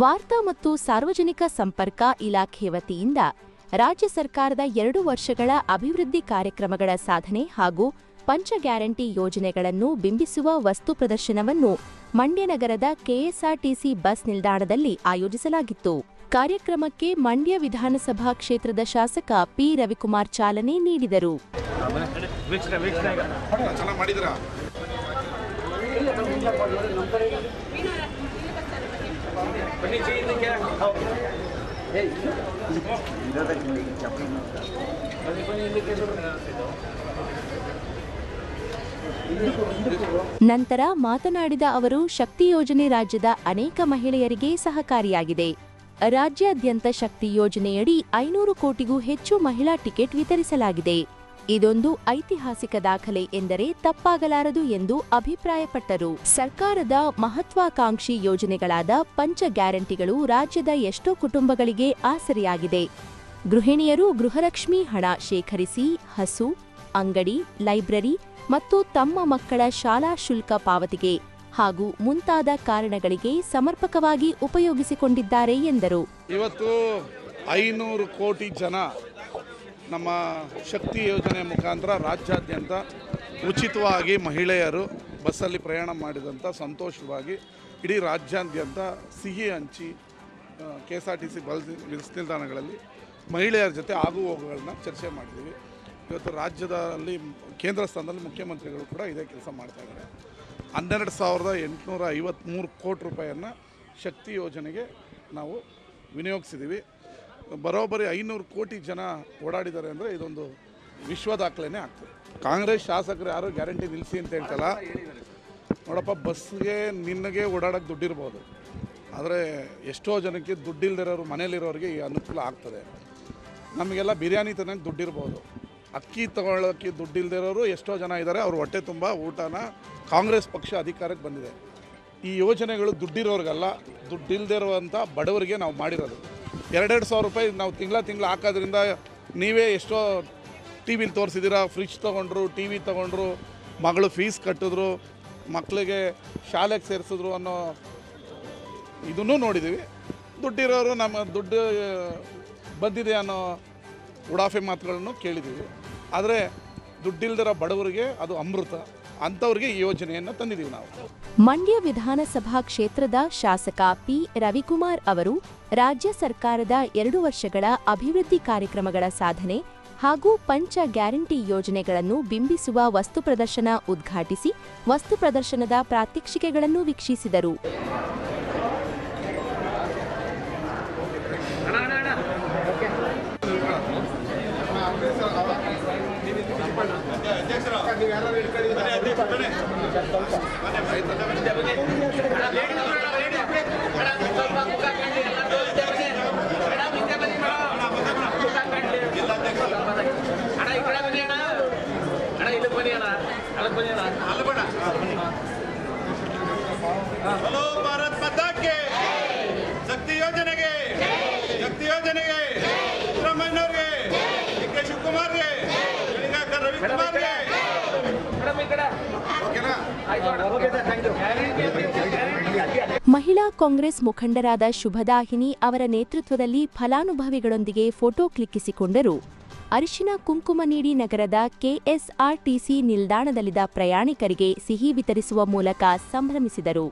ವಾರ್ತಾ ಮತ್ತು ಸಾರ್ವಜನಿಕ ಸಂಪರ್ಕ ಇಲಾಖೆ ವತಿಯಿಂದ ರಾಜ್ಯ ಸರ್ಕಾರದ 2 ವರ್ಷಗಳ ಅಭಿವೃದ್ಧಿ ಕಾರ್ಯಕ್ರಮಗಳ ಸಾಧನೆ ಹಾಗೂ ಪಂಚ ಗ್ಯಾರಂಟಿ ಯೋಜನೆಗಳನ್ನು ಬಿಂಬಿಸುವ ವಸ್ತು ಪ್ರದರ್ಶನವನ್ನು ಮಂಡ್ಯ ನಗರದ ಕೆಎಸ್ಆರ್ಟಿಸಿ ಬಸ್ ನಿಲ್ದಾಣದಲ್ಲಿ ಆಯೋಜಿಸಲಾಗಿತ್ತು. ಕಾರ್ಯಕ್ರಮಕ್ಕೆ ಮಂಡ್ಯ ವಿಧಾನಸಭಾ ಕ್ಷೇತ್ರದ ಶಾಸಕ ಪಿ ರವಿಕುಮಾರ್ ಚಾಲನೆ ನೀಡಿದರು. ನಂತರ ಮಾತನಾಡಿದ ಅವರು, ಶಕ್ತಿ ಯೋಜನೆ ರಾಜ್ಯದ ಅನೇಕ ಮಹಿಳೆಯರಿಗೆ ಸಹಕಾರಿಯಾಗಿದೆ. ರಾಜ್ಯಾದ್ಯಂತ ಶಕ್ತಿ ಯೋಜನೆಯಡಿ 500 ಕೋಟಿಗೂ ಹೆಚ್ಚು ಮಹಿಳಾ ಟಿಕೆಟ್ ವಿತರಿಸಲಾಗಿದೆ. ಇದೊಂದು ಐತಿಹಾಸಿಕ ದಾಖಲೆ ಎಂದರೆ ತಪ್ಪಾಗಲಾರದು ಎಂದು ಅಭಿಪ್ರಾಯಪಟ್ಟರು. ಸರ್ಕಾರದ ಮಹತ್ವಾಕಾಂಕ್ಷಿ ಯೋಜನೆಗಳಾದ ಪಂಚ ಗ್ಯಾರಂಟಿಗಳು ರಾಜ್ಯದ ಎಷ್ಟೋ ಕುಟುಂಬಗಳಿಗೆ ಆಸರೆಯಾಗಿದೆ. ಗೃಹಿಣಿಯರು ಗೃಹಲಕ್ಷ್ಮಿ ಹಣ ಶೇಖರಿಸಿ ಹಸು, ಅಂಗಡಿ, ಲೈಬ್ರರಿ ಮತ್ತು ತಮ್ಮ ಮಕ್ಕಳ ಶಾಲಾ ಶುಲ್ಕ ಪಾವತಿಗೆ ಹಾಗೂ ಮುಂತಾದ ಕಾರಣಗಳಿಗೆ ಸಮರ್ಪಕವಾಗಿ ಉಪಯೋಗಿಸಿಕೊಂಡಿದ್ದಾರೆ ಎಂದರು. ಇವತ್ತು 500 ಕೋಟಿ ಜನ ನಮ್ಮ ಶಕ್ತಿ ಯೋಜನೆ ಮುಖಾಂತರ ರಾಜ್ಯಾದ್ಯಂತ ಉಚಿತವಾಗಿ ಮಹಿಳೆಯರು ಬಸ್ಸಲ್ಲಿ ಪ್ರಯಾಣ ಮಾಡಿದಂಥ ಸಂತೋಷವಾಗಿ ಇಡೀ ರಾಜ್ಯಾದ್ಯಂತ ಸಿಹಿ ಹಂಚಿ ಕೆಎಸ್ಆರ್ಟಿಸಿ ಬಸ್ ನಿಲ್ದಾಣಗಳಲ್ಲಿ ಮಹಿಳೆಯರ ಜೊತೆ ಆಗು ಹೋಗುಗಳನ್ನ ಚರ್ಚೆ ಮಾಡಿದ್ದೀವಿ. ಇವತ್ತು ರಾಜ್ಯದಲ್ಲಿ ಕೇಂದ್ರ ಸ್ಥಾನದಲ್ಲಿ ಮುಖ್ಯಮಂತ್ರಿಗಳು ಕೂಡ ಇದೇ ಕೆಲಸ ಮಾಡ್ತಾಯಿದ್ದಾರೆ. 12,853 ಕೋಟಿ ರೂಪಾಯಿಯನ್ನು ಶಕ್ತಿ ಯೋಜನೆಗೆ ನಾವು ವಿನಿಯೋಗಿಸಿದ್ದೀವಿ. ಬರೋಬ್ಬರಿ 500 ಕೋಟಿ ಜನ ಓಡಾಡಿದ್ದಾರೆ ಅಂದರೆ ಇದೊಂದು ವಿಶ್ವ ದಾಖಲೆನೇ ಆಗ್ತದೆ. ಕಾಂಗ್ರೆಸ್ ಶಾಸಕರು ಯಾರು ಗ್ಯಾರಂಟಿ ನಿಲ್ಲಿಸಿ ಅಂತ ಹೇಳ್ತಲ್ಲ, ನೋಡಪ್ಪ, ಬಸ್ಗೆ ನಿನಗೆ ಓಡಾಡೋಕ್ಕೆ ದುಡ್ಡಿರ್ಬೋದು, ಆದರೆ ಎಷ್ಟೋ ಜನಕ್ಕೆ ದುಡ್ಡಿಲ್ದಿರೋರು ಮನೇಲಿರೋರಿಗೆ ಈ ಅನುಕೂಲ ಆಗ್ತದೆ. ನಮಗೆಲ್ಲ ಬಿರಿಯಾನಿ ತನಕ ದುಡ್ಡಿರ್ಬೋದು, ಅಕ್ಕಿ ತಗೊಳ್ಳೋಕ್ಕೆ ದುಡ್ಡಿಲ್ದಿರೋರು ಎಷ್ಟೋ ಜನ ಇದ್ದಾರೆ. ಅವ್ರ ಹೊಟ್ಟೆ ತುಂಬ ಊಟನ ಕಾಂಗ್ರೆಸ್ ಪಕ್ಷ ಅಧಿಕಾರಕ್ಕೆ ಬಂದಿದೆ. ಈ ಯೋಜನೆಗಳು ದುಡ್ಡಿರೋರಿಗಲ್ಲ, ದುಡ್ಡಿಲ್ದಿರುವಂಥ ಬಡವರಿಗೆ ನಾವು ಮಾಡಿರೋದು. 2,000 ರೂಪಾಯಿ ನಾವು ತಿಂಗಳ ಹಾಕೋದ್ರಿಂದ ನೀವೇ ಎಷ್ಟೋ ಟಿ ವಿಲಿ ತೋರಿಸಿದ್ದೀರಾ. ಫ್ರಿಜ್ ತೊಗೊಂಡ್ರು, ಟಿ ವಿ ತೊಗೊಂಡ್ರು, ಮಗಳು ಫೀಸ್ ಕಟ್ಟಿದ್ರು, ಮಕ್ಕಳಿಗೆ ಶಾಲೆಗೆ ಸೇರಿಸಿದ್ರು ಅನ್ನೋ ಇದನ್ನು ನೋಡಿದ್ದೀವಿ. ದುಡ್ಡಿರೋರು ನಮ್ಮ ದುಡ್ಡು ಬಂದಿದೆ ಅನ್ನೋ ಉಡಾಫೆ ಮಾತುಗಳನ್ನು ಕೇಳಿದ್ದೀವಿ. ಆದರೆ ದುಡ್ಡಿಲ್ದಿರೋ ಬಡವರಿಗೆ ಅದು ಅಮೃತ. ಅಂಥವ್ರಿಗೆ ಈ ಯೋಜನೆಯನ್ನು ತಂದಿದ್ದೀವಿ ನಾವು. ಮಂಡ್ಯ ವಿಧಾನಸಭಾ ಕ್ಷೇತ್ರದ ಶಾಸಕ ಪಿ ರವಿಕುಮಾರ್ ಅವರು ರಾಜ್ಯ ಸರ್ಕಾರದ 2 ವರ್ಷಗಳ ಅಭಿವೃದ್ಧಿ ಕಾರ್ಯಕ್ರಮಗಳ ಸಾಧನೆ ಹಾಗೂ ಪಂಚ ಗ್ಯಾರಂಟಿ ಯೋಜನೆಗಳನ್ನು ಬಿಂಬಿಸುವ ವಸ್ತು ಪ್ರದರ್ಶನ ಉದ್ಘಾಟಿಸಿ ವಸ್ತು ಪ್ರದರ್ಶನದ ಪ್ರಾತ್ಯಕ್ಷಿಕೆಗಳನ್ನು ವೀಕ್ಷಿಸಿದರು. ಹಲೋ ಭಾರತ್ ಮಾತಾ ಕಿ ಶಕ್ತಿ ಯೋಜನೆಗೆ, ಶಕ್ತಿ ಯೋಜನೆಗೆ, ಸಿದ್ದರಾಮಯ್ಯನವ್ರಿಗೆ, ಡಿ.ಕೆ. ಶಿವಕುಮಾರ್ಗೆ, ರವಿಕುಮಾರ್ಗೆ. ಮಹಿಳಾ ಕಾಂಗ್ರೆಸ್ ಮುಖಂಡರಾದ ಶುಭದಾಹಿನಿ ಅವರ ನೇತೃತ್ವದಲ್ಲಿ ಫಲಾನುಭವಿಗಳೊಂದಿಗೆ ಫೋಟೋ ಕ್ಲಿಕ್ಕಿಸಿಕೊಂಡರು. ಅರಿಶಿನ ಕುಂಕುಮ ನೀಡಿ ನಗರದ ಕೆಎಸ್ಆರ್ಟಿಸಿ ನಿಲ್ದಾಣದಲ್ಲಿದ್ದ ಪ್ರಯಾಣಿಕರಿಗೆ ಸಿಹಿ ವಿತರಿಸುವ ಮೂಲಕ ಸಂಭ್ರಮಿಸಿದರು.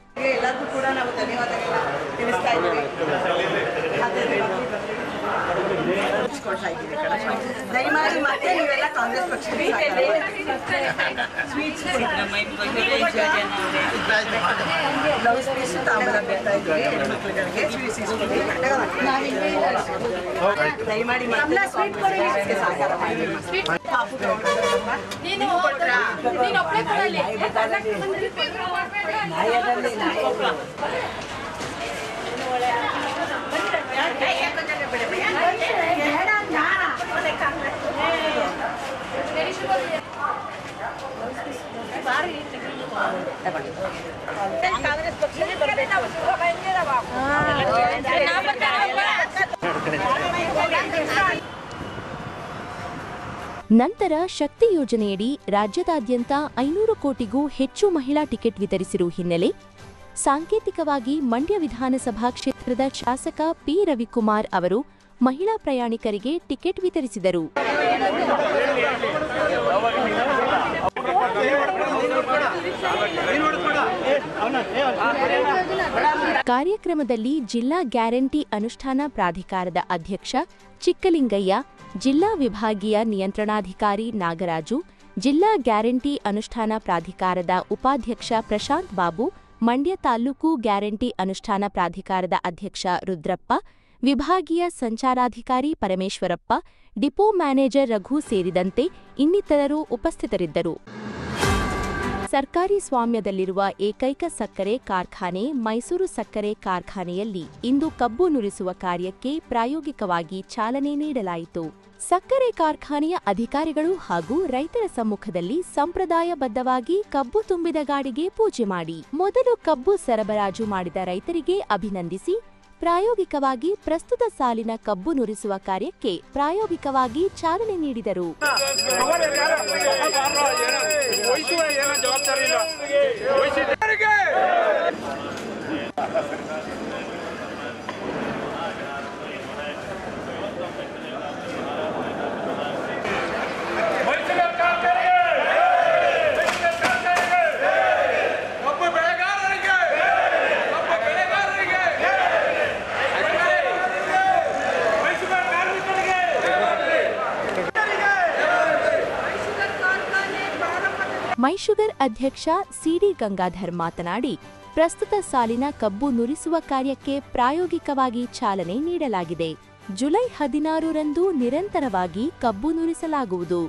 ದಯಮಾಡಿ ಮತ್ತೆ ನೀವೆಲ್ಲ ಕಾಂಗ್ರೆಸ್ ಪಕ್ಷಕ್ಕೆ ಬ್ಲೌಸ್ ಪೀಸ್ ತಾಂಬೂಲ ಬರ್ತಾ ಇದ್ದೀವಿ ಹೆಣ್ಮಕ್ಳುಗಳಿಗೆ ದಯಮಾಡಿ ಮತ್ತೆ ಸಹಕಾರ ಮಾಡಿ. ಕಾಂಗ್ರೆಸ್ ಪಕ್ಷಕ್ಕೆ ಬರಬೇಕು. ನಂತರ ಶಕ್ತಿ ಯೋಜನೆಯಡಿ ರಾಜ್ಯದಾದ್ಯಂತ 500 ಕೋಟಿಗೂ ಹೆಚ್ಚು ಮಹಿಳಾ ಟಿಕೆಟ್ ವಿತರಿಸಿರುವ ಹಿನ್ನೆಲೆ ಸಾಂಕೇತಿಕವಾಗಿ ಮಂಡ್ಯ ವಿಧಾನಸಭಾ ಕ್ಷೇತ್ರದ ಶಾಸಕ ಪಿ ರವಿಕುಮಾರ್ ಅವರು ಮಹಿಳಾ ಪ್ರಯಾಣಿಕರಿಗೆ ಟಿಕೆಟ್ ವಿತರಿಸಿದರು. ಕಾರ್ಯಕ್ರಮದಲ್ಲಿ ಜಿಲ್ಲಾ ಗ್ಯಾರಂಟಿ ಅನುಷ್ಠಾನ ಪ್ರಾಧಿಕಾರದ ಅಧ್ಯಕ್ಷ ಚಿಕ್ಕಲಿಂಗಯ್ಯ, ಜಿಲ್ಲಾ ವಿಭಾಗೀಯ ನಿಯಂತ್ರಣಾಧಿಕಾರಿ ನಾಗರಾಜು, ಜಿಲ್ಲಾ ಗ್ಯಾರಂಟಿ ಅನುಷ್ಠಾನ ಪ್ರಾಧಿಕಾರದ ಉಪಾಧ್ಯಕ್ಷ ಪ್ರಶಾಂತ್ ಬಾಬು, ಮಂಡ್ಯ ತಾಲೂಕು ಗ್ಯಾರಂಟಿ ಅನುಷ್ಠಾನ ಪ್ರಾಧಿಕಾರದ ಅಧ್ಯಕ್ಷ ರುದ್ರಪ್ಪ, ವಿಭಾಗೀಯ ಸಂಚಾರಾಧಿಕಾರಿ ಪರಮೇಶ್ವರಪ್ಪ, ಡಿಪೋ ಮ್ಯಾನೇಜರ್ ರಘು ಸೇರಿದಂತೆ ಇನ್ನಿತರರು ಉಪಸ್ಥಿತರಿದ್ದರು. ಸರ್ಕಾರಿ ಸ್ವಾಮ್ಯದಲ್ಲಿರುವ ಏಕೈಕ ಸಕ್ಕರೆ ಕಾರ್ಖಾನೆ ಮೈಸೂರು ಸಕ್ಕರೆ ಕಾರ್ಖಾನೆಯಲ್ಲಿ ಇಂದು ಕಬ್ಬು ನುರಿಸುವ ಕಾರ್ಯಕ್ಕೆ ಪ್ರಾಯೋಗಿಕವಾಗಿ ಚಾಲನೆ ನೀಡಲಾಯಿತು. ಸಕ್ಕರೆ ಕಾರ್ಖಾನೆಯ ಅಧಿಕಾರಿಗಳು ಹಾಗೂ ರೈತರ ಸಮ್ಮುಖದಲ್ಲಿ ಸಂಪ್ರದಾಯಬದ್ಧವಾಗಿ ಕಬ್ಬು ತುಂಬಿದ ಗಾಡಿಗೆ ಪೂಜೆ ಮಾಡಿ ಮೊದಲು ಕಬ್ಬು ಸರಬರಾಜು ಮಾಡಿದ ರೈತರಿಗೆ ಅಭಿನಂದಿಸಿ ಪ್ರಾಯೋಗಿಕವಾಗಿ ಪ್ರಸ್ತುತ ಸಾಲಿನ ಕಬ್ಬು ನುರಿಸುವ ಕಾರ್ಯಕ್ಕೆ ಪ್ರಾಯೋಗಿಕವಾಗಿ ಚಾಲನೆ ನೀಡಿದರು. ಮೈಶುಗರ್ ಅಧ್ಯಕ್ಷ ಸಿಡಿ ಗಂಗಾಧರ್ ಮಾತನಾಡಿ, ಪ್ರಸ್ತುತ ಸಾಲಿನ ಕಬ್ಬು ನುರಿಸುವ ಕಾರ್ಯಕ್ಕೆ ಪ್ರಾಯೋಗಿಕವಾಗಿ ಚಾಲನೆ ನೀಡಲಾಗಿದೆ. ಜುಲೈ 16ರಂದು ನಿರಂತರವಾಗಿ ಕಬ್ಬು ನುರಿಸಲಾಗುವುದು.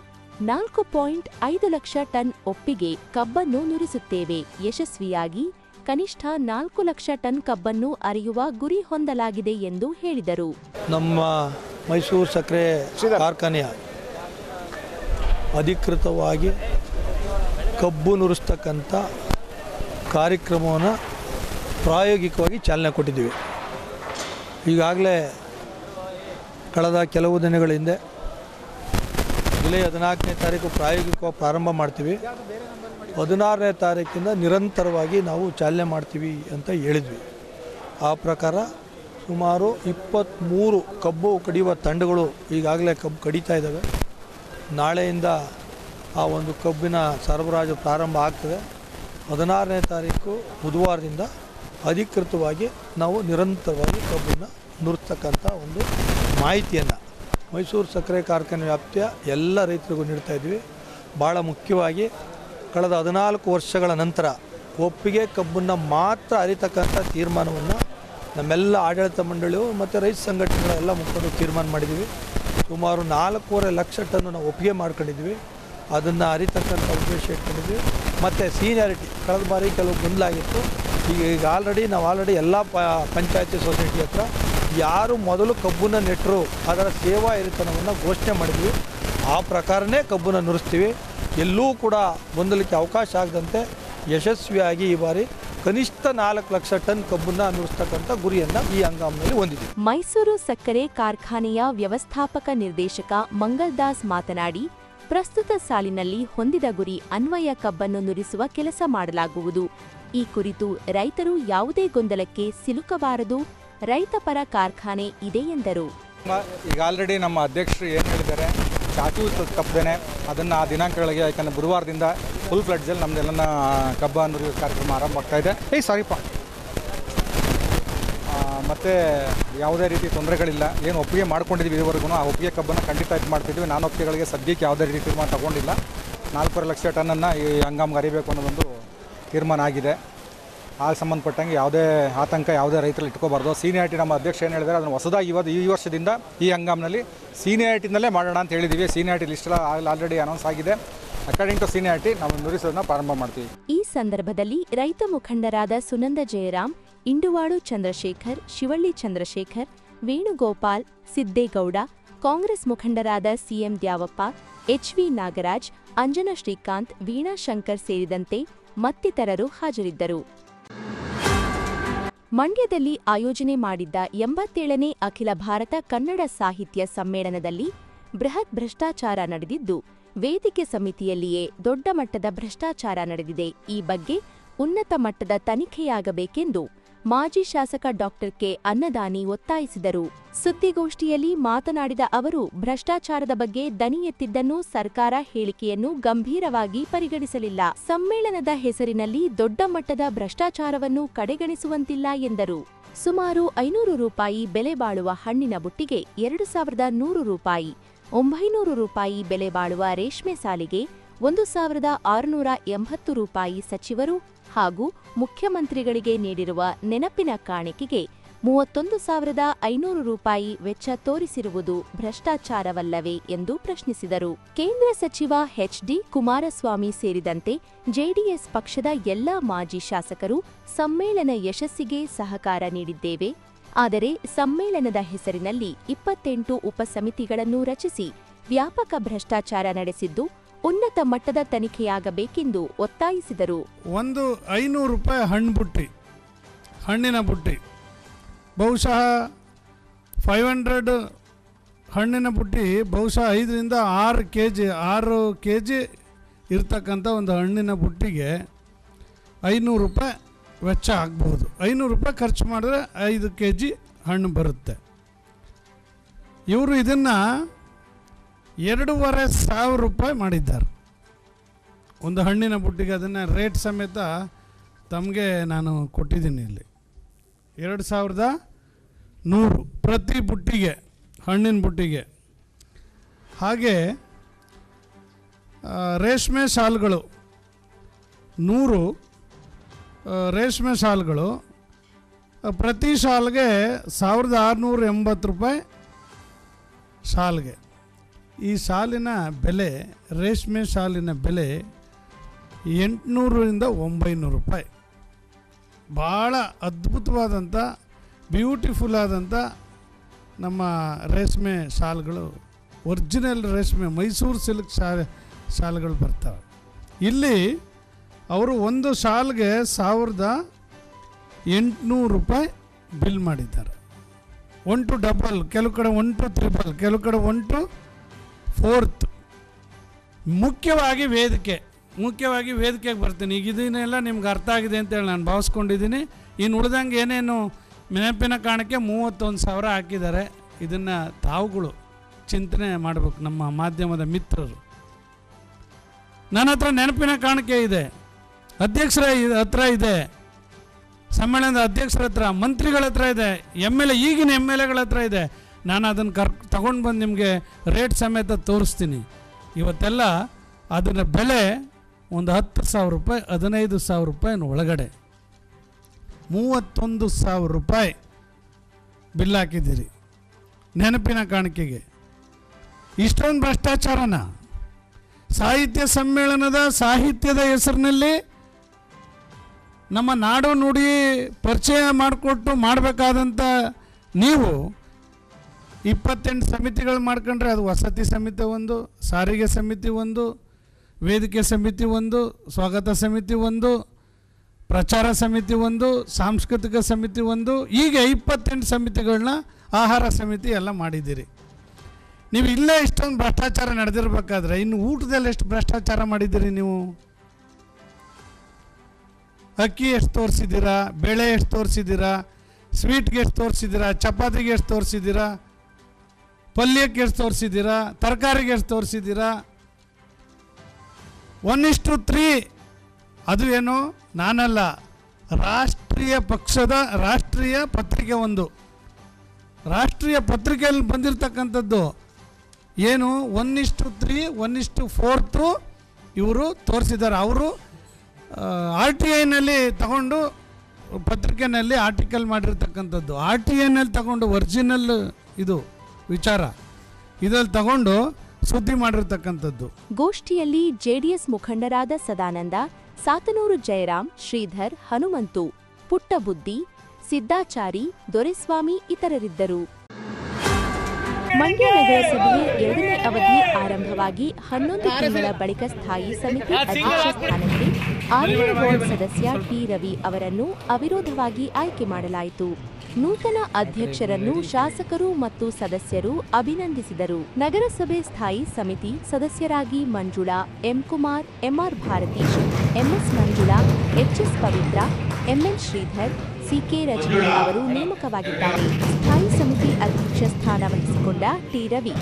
4.5 ಲಕ್ಷ ಟನ್ ಒಪ್ಪಿಗೆ ಕಬ್ಬನ್ನು ನುರಿಸುತ್ತೇವೆ. ಯಶಸ್ವಿಯಾಗಿ ಕನಿಷ್ಠ 4 ಲಕ್ಷ ಟನ್ ಕಬ್ಬನ್ನು ಅರಿಯುವ ಗುರಿ ಹೊಂದಲಾಗಿದೆ ಎಂದು ಹೇಳಿದರು. ನಮ್ಮ ಮೈಸೂರು ಸಕ್ಕರೆ ಕಾರ್ಖಾನೆಯ ಅಧಿಕೃತವಾಗಿ ಕಬ್ಬು ನುರಿಸ್ತಕ್ಕಂಥ ಕಾರ್ಯಕ್ರಮವನ್ನು ಪ್ರಾಯೋಗಿಕವಾಗಿ ಚಾಲನೆ ಕೊಟ್ಟಿದ್ದೀವಿ. ಈಗಾಗಲೇ ಕಳೆದ ಕೆಲವು ದಿನಗಳ ಹಿಂದೆ ಜುಲೈ 14ನೇ ತಾರೀಕು ಪ್ರಾಯೋಗಿಕವಾಗಿ ಪ್ರಾರಂಭ ಮಾಡ್ತೀವಿ. 16ನೇ ತಾರೀಕಿಂದ ನಿರಂತರವಾಗಿ ನಾವು ಚಾಲನೆ ಮಾಡ್ತೀವಿ ಅಂತ ಹೇಳಿದ್ವಿ. ಆ ಪ್ರಕಾರ ಸುಮಾರು 23 ಕಬ್ಬು ಕಡಿಯುವ ತಂಡಗಳು ಈಗಾಗಲೇ ಕಬ್ಬು ಕಡಿತಾ ಇದ್ದಾವೆ. ನಾಳೆಯಿಂದ ಆ ಒಂದು ಕಬ್ಬಿನ ಸರಬರಾಜು ಪ್ರಾರಂಭ ಆಗ್ತದೆ. 16ನೇ ತಾರೀಕು ಬುಧವಾರದಿಂದ ಅಧಿಕೃತವಾಗಿ ನಾವು ನಿರಂತರವಾಗಿ ಕಬ್ಬನ್ನು ನುರಿಸ್ತಕ್ಕಂಥ ಒಂದು ಮಾಹಿತಿಯನ್ನು ಮೈಸೂರು ಸಕ್ಕರೆ ಕಾರ್ಖಾನೆ ವ್ಯಾಪ್ತಿಯ ಎಲ್ಲ ರೈತರಿಗೂ ನೀಡ್ತಾ ಇದ್ವಿ. ಭಾಳ ಮುಖ್ಯವಾಗಿ ಕಳೆದ 14 ವರ್ಷಗಳ ನಂತರ ಒಪ್ಪಿಗೆ ಕಬ್ಬನ್ನು ಮಾತ್ರ ಅರಿತಕ್ಕಂಥ ತೀರ್ಮಾನವನ್ನು ನಮ್ಮೆಲ್ಲ ಆಡಳಿತ ಮಂಡಳಿಯು ಮತ್ತು ರೈತ ಸಂಘಟನೆಗಳ ಎಲ್ಲ ಮುಖಂಡರು ತೀರ್ಮಾನ ಮಾಡಿದ್ದೀವಿ. ಸುಮಾರು 4.5 ಲಕ್ಷ ಟನ್ನು ನಾವು ಒಪ್ಪಿಗೆ ಮಾಡ್ಕೊಂಡಿದ್ವಿ. ಅದನ್ನು ಅರಿತಕ್ಕಂಥ ಉದ್ದೇಶ ಇಟ್ಕೊಂಡಿದ್ವಿ. ಮತ್ತು ಸೀನಿಯಾರಿಟಿ ಕಳೆದ ಬಾರಿ ಕೆಲವು ಗೊಂದಲಾಗಿತ್ತು. ಈಗ ಆಲ್ರೆಡಿ ಎಲ್ಲ ಪಂಚಾಯತಿ ಸೊಸೈಟಿ ಹತ್ರ ಯಾರು ಮೊದಲು ಕಬ್ಬನ್ನು ನೆಟ್ಟರು ಅದರ ಸೇವಾ ಹಿರಿತನವನ್ನು ಘೋಷಣೆ ಮಾಡಿದ್ವಿ. ಆ ಪ್ರಕಾರನೇ ಕಬ್ಬನ್ನು ನುರಿಸ್ತೀವಿ. ಎಲ್ಲೂ ಕೂಡ ಗೊಂದಲಕ್ಕೆ ಅವಕಾಶ ಆಗದಂತೆ ಯಶಸ್ವಿಯಾಗಿ ಈ ಬಾರಿ ಕನಿಷ್ಠ 4 ಲಕ್ಷ ಟನ್ ಕಬ್ಬನ್ನು ನುರಿಸ್ತಕ್ಕಂಥ ಗುರಿಯನ್ನು ಈ ಹಂಗಾಮಿನಲ್ಲಿ ಹೊಂದಿದೆ. ಮೈಸೂರು ಸಕ್ಕರೆ ಕಾರ್ಖಾನೆಯ ವ್ಯವಸ್ಥಾಪಕ ನಿರ್ದೇಶಕ ಮಂಗಲ್ದಾಸ್ ಮಾತನಾಡಿ, ಪ್ರಸ್ತುತ ಸಾಲಿನಲ್ಲಿ ಹೊಂದಿದ ಗುರಿ ಅನ್ವಯ ಕಬ್ಬನ್ನು ನುರಿಸುವ ಕೆಲಸ ಮಾಡಲಾಗುವುದು. ಈ ಕುರಿತು ರೈತರು ಯಾವುದೇ ಗೊಂದಲಕ್ಕೆ ಸಿಲುಕಬಾರದು. ರೈತಪರ ಕಾರ್ಖಾನೆ ಇದೆ ಎಂದರು. ಈಗ ಆಲ್ರೆಡಿ ನಮ್ಮ ಅಧ್ಯಕ್ಷರು ಏನು ಹೇಳಿದ್ದಾರೆ, ಚಾಚು ತಪ್ಪದೇನೆ ಅದನ್ನು ಆ ದಿನಾಂಕಗಳಿಗೆ, ಯಾಕಂದರೆ ಗುರುವಾರದಿಂದ ಫುಲ್ ಫ್ಲಡ್ಜಲ್ಲಿ ನಮ್ಮದೆಲ್ಲ ಕಬ್ಬ ನುರಿಯುವ ಕಾರ್ಯಕ್ರಮ ಆರಂಭ ಆಗ್ತಾಯಿದೆ. ಮತ್ತು ಯಾವುದೇ ರೀತಿ ತೊಂದರೆಗಳಿಲ್ಲ. ಏನು ಒಪ್ಪಿಗೆ ಮಾಡ್ಕೊಂಡಿದ್ದೀವಿ ಇದುವರೆಗೂ ಆ ಒಪ್ಪಿಗೆ ಕಬ್ಬನ್ನು ಖಂಡಿತ ಇದು ಮಾಡ್ತಿದ್ವಿ. ನಾನು ಒಪ್ಪಿಗೆಗಳಿಗೆ ಸದ್ಯಕ್ಕೆ ಯಾವುದೇ ರೀತಿ ತೀರ್ಮಾನ ತಗೊಂಡಿಲ್ಲ. 4.5 ಲಕ್ಷ ಟನ್ನನ್ನು ಈ ಹಂಗಾಮ್ಗೆ ಅರಿಬೇಕು ಅನ್ನೋದೊಂದು ತೀರ್ಮಾನ ಆಗಿದೆ. ಆ ಸಂಬಂಧಪಟ್ಟಂಗೆ ಯಾವುದೇ ಆತಂಕ ಯಾವುದೇ ರೈತರಲ್ಲಿ ಇಟ್ಕೋಬಾರ್ದು. ಸೀನಿಯಾರಿಟಿ ನಮ್ಮ ಅಧ್ಯಕ್ಷ ಏನು ಹೇಳಿದ್ದಾರೆ ಅದನ್ನು ಹೊಸದಾಗಿ ಈ ವರ್ಷದಿಂದ ಈ ಹಂಗಾಮ್ನಲ್ಲಿ ಸೀನಿಯಾರಿಟಿನಲ್ಲೇ ಮಾಡೋಣ ಅಂತ ಹೇಳಿದ್ದೀವಿ. ಸೀನಿಯಾರಿಟಿ ಲಿಸ್ಟೆಲ್ಲ ಆಲ್ರೆಡಿ ಅನೌನ್ಸ್ ಆಗಿದೆ. ಅಕಾರ್ಡಿಂಗ್ ಟು ಸೀನಿಯಾರಿಟಿ ನಾವು ನುರಿಸೋದನ್ನ ಪ್ರಾರಂಭ ಮಾಡ್ತೀವಿ. ಈ ಸಂದರ್ಭದಲ್ಲಿ ರೈತ ಮುಖಂಡರಾದ ಸುನಂದ ಜಯರಾಮ್, ಇಂಡುವಾಡು ಚಂದ್ರಶೇಖರ್, ಶಿವಳ್ಳಿ ಚಂದ್ರಶೇಖರ್, ವೇಣುಗೋಪಾಲ್, ಸಿದ್ದೇಗೌಡ, ಕಾಂಗ್ರೆಸ್ ಮುಖಂಡರಾದ ಸಿಎಂ ದ್ಯಾವಪ್ಪ, ಎಚ್ವಿ ನಾಗರಾಜ್, ಅಂಜನಾ ಶ್ರೀಕಾಂತ್, ವೀಣಾ ಶಂಕರ್ ಸೇರಿದಂತೆ ಮತ್ತಿತರರು ಹಾಜರಿದ್ದರು. ಮಂಡ್ಯದಲ್ಲಿ ಆಯೋಜನೆ ಮಾಡಿದ್ದ 87ನೇ ಅಖಿಲ ಭಾರತ ಕನ್ನಡ ಸಾಹಿತ್ಯ ಸಮ್ಮೇಳನದಲ್ಲಿ ಬೃಹತ್ ಭ್ರಷ್ಟಾಚಾರ ನಡೆದಿದ್ದು, ವೇದಿಕೆ ಸಮಿತಿಯಲ್ಲಿಯೇ ದೊಡ್ಡ ಮಟ್ಟದ ಭ್ರಷ್ಟಾಚಾರ ನಡೆದಿದೆ. ಈ ಬಗ್ಗೆ ಉನ್ನತ ಮಟ್ಟದ ತನಿಖೆಯಾಗಬೇಕೆಂದು ಮಾಜಿ ಶಾಸಕ ಡಾಕ್ಟರ್ ಕೆ ಅನ್ನದಾನಿ ಒತ್ತಾಯಿಸಿದರು. ಸುದ್ದಿಗೋಷ್ಠಿಯಲ್ಲಿ ಮಾತನಾಡಿದ ಅವರು, ಭ್ರಷ್ಟಾಚಾರದ ಬಗ್ಗೆ ದನಿ ಎತ್ತಿದ್ದನ್ನು ಸರ್ಕಾರ ಹೇಳಿಕೆಯನ್ನು ಗಂಭೀರವಾಗಿ ಪರಿಗಣಿಸಲಿಲ್ಲ. ಸಮ್ಮೇಳನದ ಹೆಸರಿನಲ್ಲಿ ದೊಡ್ಡ ಮಟ್ಟದ ಭ್ರಷ್ಟಾಚಾರವನ್ನು ಕಡೆಗಣಿಸುವಂತಿಲ್ಲ ಎಂದರು. ಸುಮಾರು 500 ರೂಪಾಯಿ ಬೆಲೆ ಬಾಳುವ ಹಣ್ಣಿನ ಬುಟ್ಟಿಗೆ 2100 ರೂಪಾಯಿ, 900 ರೂಪಾಯಿ ಬೆಲೆ ಬಾಳುವ ರೇಷ್ಮೆ ಸಾಲಿಗೆ 1680 ರೂಪಾಯಿ ಸಚಿವರು ಹಾಗೂ ಮುಖ್ಯಮಂತ್ರಿಗಳಿಗೆ ನೀಡಿರುವ ನೆನಪಿನ ಕಾಣಿಕೆಗೆ 31,500 ರೂಪಾಯಿ ವೆಚ್ಚ ತೋರಿಸಿರುವುದು ಭ್ರಷ್ಟಾಚಾರವಲ್ಲವೇ ಎಂದು ಪ್ರಶ್ನಿಸಿದರು. ಕೇಂದ್ರ ಸಚಿವ ಎಚ್.ಡಿ. ಕುಮಾರಸ್ವಾಮಿ ಸೇರಿದಂತೆ ಜೆಡಿಎಸ್ ಪಕ್ಷದ ಎಲ್ಲಾ ಮಾಜಿ ಶಾಸಕರು ಸಮ್ಮೇಳನ ಯಶಸ್ಸಿಗೆ ಸಹಕಾರ ನೀಡಿದ್ದೇವೆ. ಆದರೆ ಸಮ್ಮೇಳನದ ಹೆಸರಿನಲ್ಲಿ 28 ಉಪಸಮಿತಿಗಳನ್ನು ರಚಿಸಿ ವ್ಯಾಪಕ ಭ್ರಷ್ಟಾಚಾರ ನಡೆಸಿದ್ದು ಉನ್ನತ ಮಟ್ಟದ ತನಿಖೆಯಾಗಬೇಕೆಂದು ಒತ್ತಾಯಿಸಿದರು. ಒಂದು 500 ರೂಪಾಯಿ ಹಣ್ಣಿನ ಬುಟ್ಟಿ, ಬಹುಶಃ 500 ಹಣ್ಣಿನ ಬುಟ್ಟಿ ಬಹುಶಃ 5ರಿಂದ 6 ಕೆ ಜಿ ಇರ್ತಕ್ಕಂಥ ಒಂದು ಹಣ್ಣಿನ ಬುಟ್ಟಿಗೆ 500 ರೂಪಾಯಿ ವೆಚ್ಚ ಆಗ್ಬೋದು. 500 ರೂಪಾಯಿ ಖರ್ಚು ಮಾಡಿದ್ರೆ 5 ಕೆ ಜಿ ಹಣ್ಣು ಬರುತ್ತೆ. ಇವರು ಇದನ್ನು 2,500 ರೂಪಾಯಿ ಮಾಡಿದ್ದಾರೆ ಒಂದು ಹಣ್ಣಿನ ಬುಟ್ಟಿಗೆ. ಅದನ್ನು ರೇಟ್ ಸಮೇತ ತಮಗೆ ನಾನು ಕೊಟ್ಟಿದ್ದೀನಿ ಇಲ್ಲಿ. 2,100 ಪ್ರತಿ ಬುಟ್ಟಿಗೆ, ಹಣ್ಣಿನ ಬುಟ್ಟಿಗೆ. ಹಾಗೆ ರೇಷ್ಮೆ ಶಾಲ್ಗಳು 100 ರೇಷ್ಮೆ ಶಾಲ್ಗಳು, ಪ್ರತಿ ಶಾಲ್ಗೆ 1,680 ರೂಪಾಯಿ ಶಾಲ್ಗೆ. ಈ ಶಾಲಿನ ಬೆಲೆ, ರೇಷ್ಮೆ ಶಾಲಿನ ಬೆಲೆ 800ರಿಂದ 900 ರೂಪಾಯಿ. ಭಾಳ ಅದ್ಭುತವಾದಂಥ, ಬ್ಯೂಟಿಫುಲ್ ಆದಂಥ ನಮ್ಮ ರೇಷ್ಮೆ ಶಾಲ್ಗಳು, ಒರಿಜಿನಲ್ ರೇಷ್ಮೆ ಮೈಸೂರು ಸಿಲ್ಕ್ ಶಾಲ್ಗಳು ಬರ್ತವೆ. ಇಲ್ಲಿ ಅವರು ಒಂದು ಶಾಲ್ಗೆ 1,800 ರೂಪಾಯಿ ಬಿಲ್ ಮಾಡಿದ್ದಾರೆ. 1 to ಡಬಲ್, ಕೆಲವು ಕಡೆ 1 to ತ್ರಿಬಲ್, ಕೆಲವು ಕಡೆ 1 to 4th. ಮುಖ್ಯವಾಗಿ ವೇದಿಕೆಗೆ ಬರ್ತೀನಿ. ಈಗ ಇದನ್ನೆಲ್ಲ ನಿಮ್ಗೆ ಅರ್ಥ ಆಗಿದೆ ಅಂತೇಳಿ ನಾನು ಭಾವಿಸ್ಕೊಂಡಿದ್ದೀನಿ. ಇನ್ನು ಉಳಿದಂಗೆ ಏನೇನು ನೆನಪಿನ ಕಾರಣಕ್ಕೆ 31,000 ಹಾಕಿದ್ದಾರೆ. ಇದನ್ನು ತಾವುಗಳು ಚಿಂತನೆ ಮಾಡಬೇಕು. ನಮ್ಮ ಮಾಧ್ಯಮದ ಮಿತ್ರರು, ನನ್ನ ಹತ್ರ ನೆನಪಿನ ಕಾಣಿಕೆ ಇದೆ, ಅಧ್ಯಕ್ಷರ ಹತ್ರ ಇದೆ, ಸಮ್ಮೇಳನದ ಅಧ್ಯಕ್ಷರ ಹತ್ರ, ಮಂತ್ರಿಗಳ ಹತ್ರ ಇದೆ, ಈಗಿನ ಎಮ್ ಎಲ್ ಎಗಳ ಹತ್ರ ಇದೆ. ನಾನು ಅದನ್ನು ತಗೊಂಡು ಬಂದು ನಿಮಗೆ ರೇಟ್ ಸಮೇತ ತೋರಿಸ್ತೀನಿ. ಇವತ್ತೆಲ್ಲ ಅದರ ಬೆಲೆ ಒಂದು 10,000 ರೂಪಾಯಿ, 15,000 ರೂಪಾಯಿನ ಒಳಗಡೆ 31,000 ರೂಪಾಯಿ ಬಿಲ್ ಹಾಕಿದ್ದೀರಿ ನೆನಪಿನ ಕಾಣಿಕೆಗೆ. ಇಷ್ಟೊಂದು ಭ್ರಷ್ಟಾಚಾರನ ಸಾಹಿತ್ಯ ಸಮ್ಮೇಳನದ ಸಾಹಿತ್ಯದ ಹೆಸರಿನಲ್ಲಿ ನಮ್ಮ ನಾಡು ನುಡಿ ಪರಿಚಯ ಮಾಡಿಕೊಟ್ಟು ಮಾಡಬೇಕಾದಂಥ ನೀವು 28 ಸಮಿತಿಗಳು ಮಾಡ್ಕೊಂಡ್ರೆ, ಅದು ವಸತಿ ಸಮಿತಿ ಒಂದು, ಸಾರಿಗೆ ಸಮಿತಿ ಒಂದು, ವೇದಿಕೆ ಸಮಿತಿ ಒಂದು, ಸ್ವಾಗತ ಸಮಿತಿ ಒಂದು, ಪ್ರಚಾರ ಸಮಿತಿ ಒಂದು, ಸಾಂಸ್ಕೃತಿಕ ಸಮಿತಿ ಒಂದು, ಹೀಗೆ 28 ಸಮಿತಿಗಳನ್ನ, ಆಹಾರ ಸಮಿತಿ ಎಲ್ಲ ಮಾಡಿದ್ದೀರಿ. ನೀವು ಇಲ್ಲೇ ಇಷ್ಟೊಂದು ಭ್ರಷ್ಟಾಚಾರ ನಡೆದಿರ್ಬೇಕಾದ್ರೆ ಇನ್ನು ಊಟದಲ್ಲಿ ಎಷ್ಟು ಭ್ರಷ್ಟಾಚಾರ ಮಾಡಿದ್ದೀರಿ ನೀವು? ಅಕ್ಕಿ ಎಷ್ಟು ತೋರಿಸಿದ್ದೀರಾ, ಬೇಳೆ ಎಷ್ಟು ತೋರಿಸಿದ್ದೀರಾ, ಸ್ವೀಟ್ಗೆ ಎಷ್ಟು ತೋರಿಸಿದ್ದೀರಾ, ಚಪಾತಿಗೆ ಎಷ್ಟು ತೋರಿಸಿದ್ದೀರಾ, ಪಲ್ಯಕ್ಕೆ ಎಷ್ಟು ತೋರಿಸಿದ್ದೀರಾ, ತರಕಾರಿಗೆ ಎಷ್ಟು ತೋರಿಸಿದ್ದೀರಾ? 1:3 ಅದು ಏನು ನಾನಲ್ಲ, ರಾಷ್ಟ್ರೀಯ ಪಕ್ಷದ ರಾಷ್ಟ್ರೀಯ ಪತ್ರಿಕೆ ಒಂದು, ರಾಷ್ಟ್ರೀಯ ಪತ್ರಿಕೆಯಲ್ಲಿ ಬಂದಿರತಕ್ಕಂಥದ್ದು ಏನು 1:3, 1:4 ಇವರು ತೋರಿಸಿದ್ದಾರೆ. ಅವರು RTIನಲ್ಲಿ ತಗೊಂಡು ಪತ್ರಿಕೆಯಲ್ಲಿ ಆರ್ಟಿಕಲ್ ಮಾಡಿರ್ತಕ್ಕಂಥದ್ದು, RTIನಲ್ಲಿ ತಗೊಂಡು ಒರಿಜಿನಲ್ ಇದು ವಿಚಾರ ಇದರಲ್ಲಿ ತಗೊಂಡು ಸುದ್ದಿ ಮಾಡಿರ್ತಕ್ಕಂಥದ್ದು. ಗೋಷ್ಠಿಯಲ್ಲಿ ಜೆಡಿಎಸ್ ಮುಖಂಡರಾದ ಸದಾನಂದ, ಸಾತನೂರು ಜಯರಾಮ್, ಶ್ರೀಧರ್, ಹನುಮಂತು, ಪುಟ್ಟಬುದ್ದಿ, ಸಿದ್ದಾಚಾರಿ, ದೊರೆಸ್ವಾಮಿ ಇತರರಿದ್ದರು. ಮಂಡ್ಯ ನಗರಸಭೆಯ 2ನೇ ಅವಧಿ ಆರಂಭವಾಗಿ 11 ತಿಂಗಳ ಬಳಿಕ ಸ್ಥಾಯಿ ಸಮಿತಿ ಅಧ್ಯಕ್ಷ ಸ್ಥಾನಕ್ಕೆ ಆರನೇ ವಾರ್ಡ್ ಸದಸ್ಯ ಟಿ ರವಿ ಅವರನ್ನು ಅವಿರೋಧವಾಗಿ ಆಯ್ಕೆ ಮಾಡಲಾಯಿತು. ನೂತನ ಅಧ್ಯಕ್ಷರನ್ನು ಶಾಸಕರು ಮತ್ತು ಸದಸ್ಯರು ಅಭಿನಂದಿಸಿದರು. ನಗರಸಭೆ ಸ್ಥಾಯಿ ಸಮಿತಿ ಸದಸ್ಯರಾಗಿ Manjula, M Kumar, MR Bharatish, MS Manjula, HS Pavitra, MN Sridhar, CK Rajani ಅವರು ನೇಮಕವಾಗಿದ್ದಾರೆ. ಸ್ಥಾಯಿ ಸಮಿತಿ ಅಧ್ಯಕ್ಷ ಸ್ಥಾನ ವಹಿಸಿಕೊಂಡ ಟಿ ರವಿ,